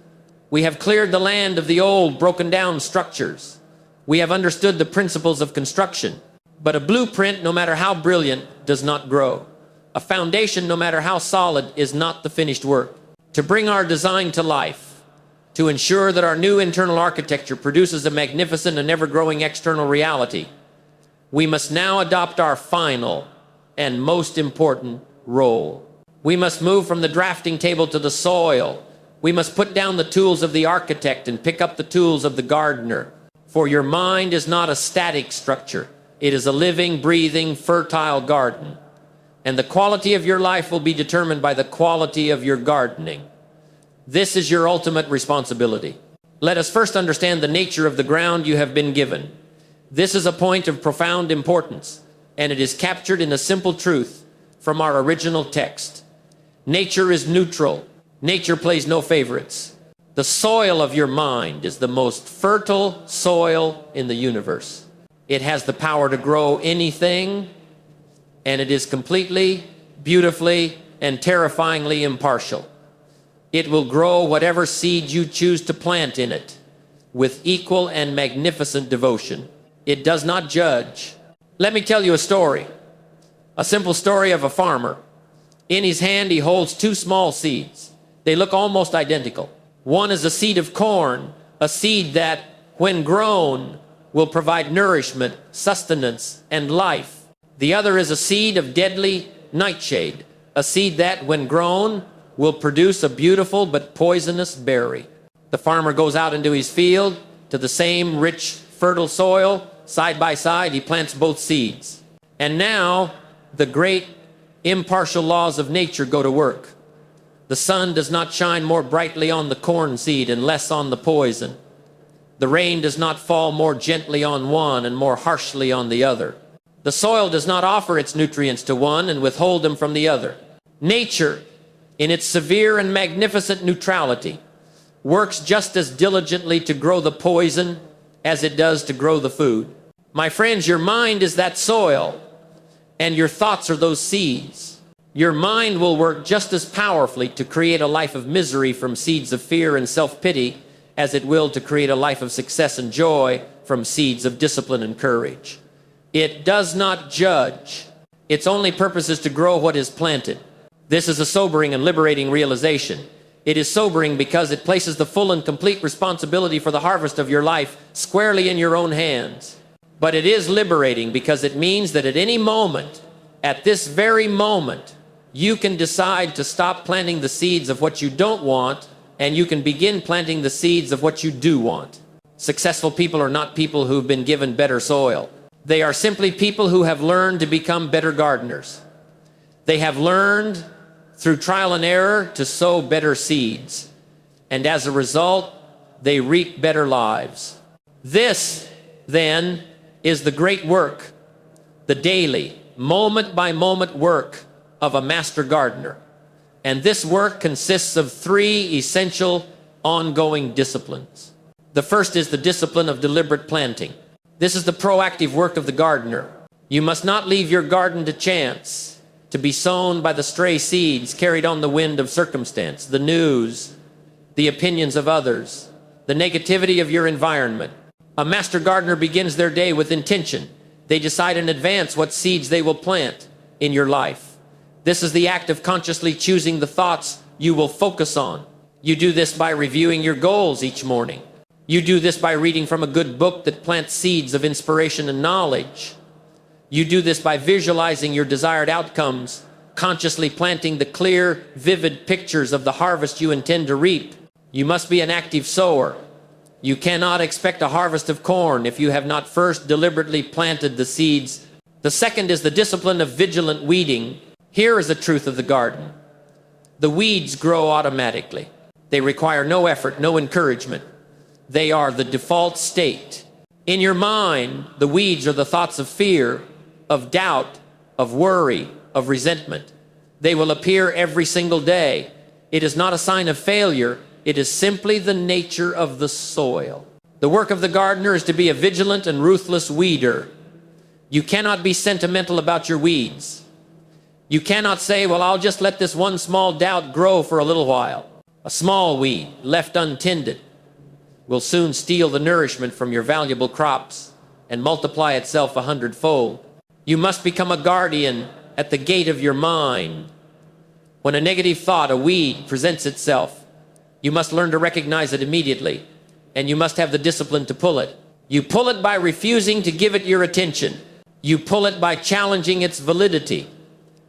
A: We have cleared the land of the old, broken down structures. We have understood the principles of construction. But a blueprint, no matter how brilliant, does not grow. A foundation, no matter how solid, is not the finished work. To bring our design to life, to ensure that our new internal architecture produces a magnificent and ever-growing external reality, we must now adopt our final and most important role. We must move from the drafting table to the soil. We must put down the tools of the architect and pick up the tools of the gardener. For your mind is not a static structure. It is a living, breathing, fertile garden. And the quality of your life will be determined by the quality of your gardening. This is your ultimate responsibility. Let us first understand the nature of the ground you have been given. This is a point of profound importance, and it is captured in a simple truth from our original text. Nature is neutral. Nature plays no favorites. The soil of your mind is the most fertile soil in the universe. It has the power to grow anything, and it is completely, beautifully, and terrifyingly impartial. It will grow whatever seed you choose to plant in it with equal and magnificent devotion. It does not judge. Let me tell you a story, a simple story of a farmer. In his hand, he holds 2 small seeds. They look almost identical. One is a seed of corn, a seed that, when grown, will provide nourishment, sustenance, and life. The other is a seed of deadly nightshade, a seed that, when grown, will produce a beautiful but poisonous berry. The farmer goes out into his field to the same rich, fertile soil. Side by side, he plants both seeds. And now, the great impartial laws of nature go to work. The sun does not shine more brightly on the corn seed and less on the poison. The rain does not fall more gently on one and more harshly on the other. The soil does not offer its nutrients to one and withhold them from the other. Nature, in its severe and magnificent neutrality, works just as diligently to grow the poison as it does to grow the food. My friends, your mind is that soil, and your thoughts are those seeds. Your mind will work just as powerfully to create a life of misery from seeds of fear and self-pity as it will to create a life of success and joy from seeds of discipline and courage. It does not judge. Its only purpose is to grow what is planted. This is a sobering and liberating realization. It is sobering because it places the full and complete responsibility for the harvest of your life squarely in your own hands. But it is liberating because it means that at any moment, at this very moment, you can decide to stop planting the seeds of what you don't want, and you can begin planting the seeds of what you do want. Successful people are not people who've been given better soil. They are simply people who have learned to become better gardeners. They have learned through trial and error to sow better seeds. And as a result, they reap better lives. This, then, is the great work, the daily, moment-by-moment work of a master gardener. And this work consists of three essential ongoing disciplines. The first is the discipline of deliberate planting. This is the proactive work of the gardener. You must not leave your garden to chance, to be sown by the stray seeds carried on the wind of circumstance, the news, the opinions of others, the negativity of your environment. A master gardener begins their day with intention. They decide in advance what seeds they will plant in your life. This is the act of consciously choosing the thoughts you will focus on. You do this by reviewing your goals each morning. You do this by reading from a good book that plants seeds of inspiration and knowledge. You do this by visualizing your desired outcomes, consciously planting the clear, vivid pictures of the harvest you intend to reap. You must be an active sower. You cannot expect a harvest of corn if you have not first deliberately planted the seeds. The second is the discipline of vigilant weeding. Here is the truth of the garden. The weeds grow automatically. They require no effort, no encouragement. They are the default state. In your mind, the weeds are the thoughts of fear, of doubt, of worry, of resentment. They will appear every single day. It is not a sign of failure. It is simply the nature of the soil. The work of the gardener is to be a vigilant and ruthless weeder. You cannot be sentimental about your weeds. You cannot say, well, I'll just let this one small doubt grow for a little while. A small weed, left untended, will soon steal the nourishment from your valuable crops and multiply itself 100-fold. You must become a guardian at the gate of your mind. When a negative thought, a weed, presents itself, you must learn to recognize it immediately, and you must have the discipline to pull it. You pull it by refusing to give it your attention. You pull it by challenging its validity.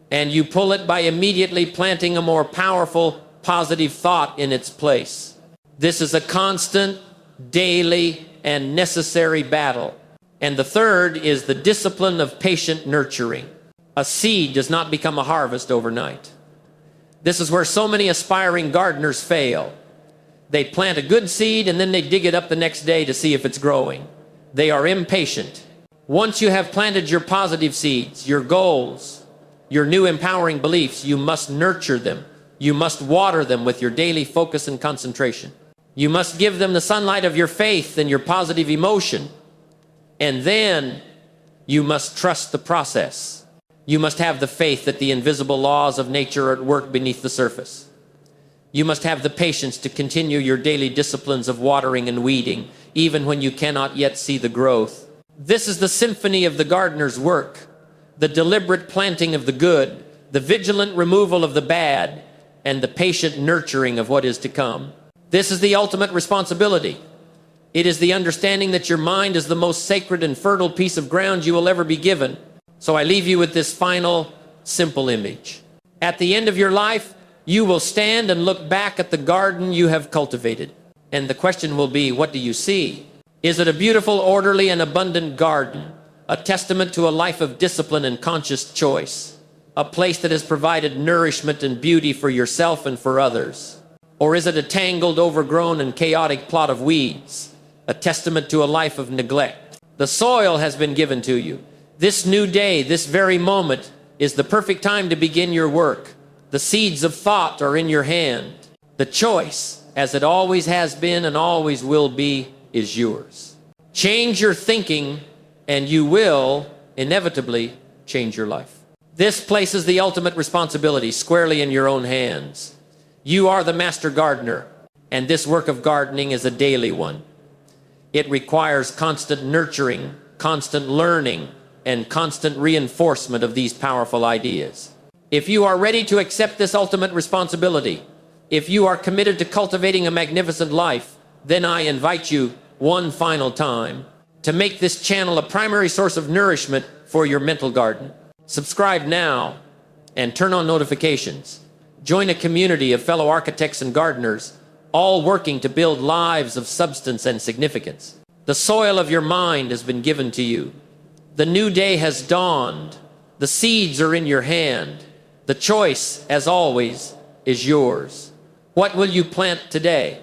A: And you pull it by immediately planting a more powerful, positive thought in its place. This is a constant, daily, and necessary battle. And the third is the discipline of patient nurturing. A seed does not become a harvest overnight. This is where so many aspiring gardeners fail. They plant a good seed and then they dig it up the next day to see if it's growing. They are impatient. Once you have planted your positive seeds, your goals, your new empowering beliefs, you must nurture them. You must water them with your daily focus and concentration. You must give them the sunlight of your faith and your positive emotion. And then you must trust the process. You must have the faith that the invisible laws of nature are at work beneath the surface. You must have the patience to continue your daily disciplines of watering and weeding, even when you cannot yet see the growth. This is the symphony of the gardener's work, the deliberate planting of the good, the vigilant removal of the bad, and the patient nurturing of what is to come. This is the ultimate responsibility. It is the understanding that your mind is the most sacred and fertile piece of ground you will ever be given. So I leave you with this final, simple image. At the end of your life, you will stand and look back at the garden you have cultivated. And the question will be, what do you see? Is it a beautiful, orderly, and abundant garden, a testament to a life of discipline and conscious choice, a place that has provided nourishment and beauty for yourself and for others? Or is it a tangled, overgrown, and chaotic plot of weeds, a testament to a life of neglect? The soil has been given to you. This new day, this very moment, is the perfect time to begin your work. The seeds of thought are in your hand. The choice, as it always has been and always will be, is yours. Change your thinking, and you will inevitably change your life. This places the ultimate responsibility squarely in your own hands. You are the master gardener, and this work of gardening is a daily one. It requires constant nurturing, constant learning, and constant reinforcement of these powerful ideas. If you are ready to accept this ultimate responsibility, If you are committed to cultivating a magnificent life, then I invite you one final time to make this channel a primary source of nourishment for your mental garden. Subscribe now and turn on notifications. Join a community of fellow architects and gardeners, all working to build lives of substance and significance. The soil of your mind has been given to you. The new day has dawned. The seeds are in your hand. The choice, as always, is yours. What will you plant today?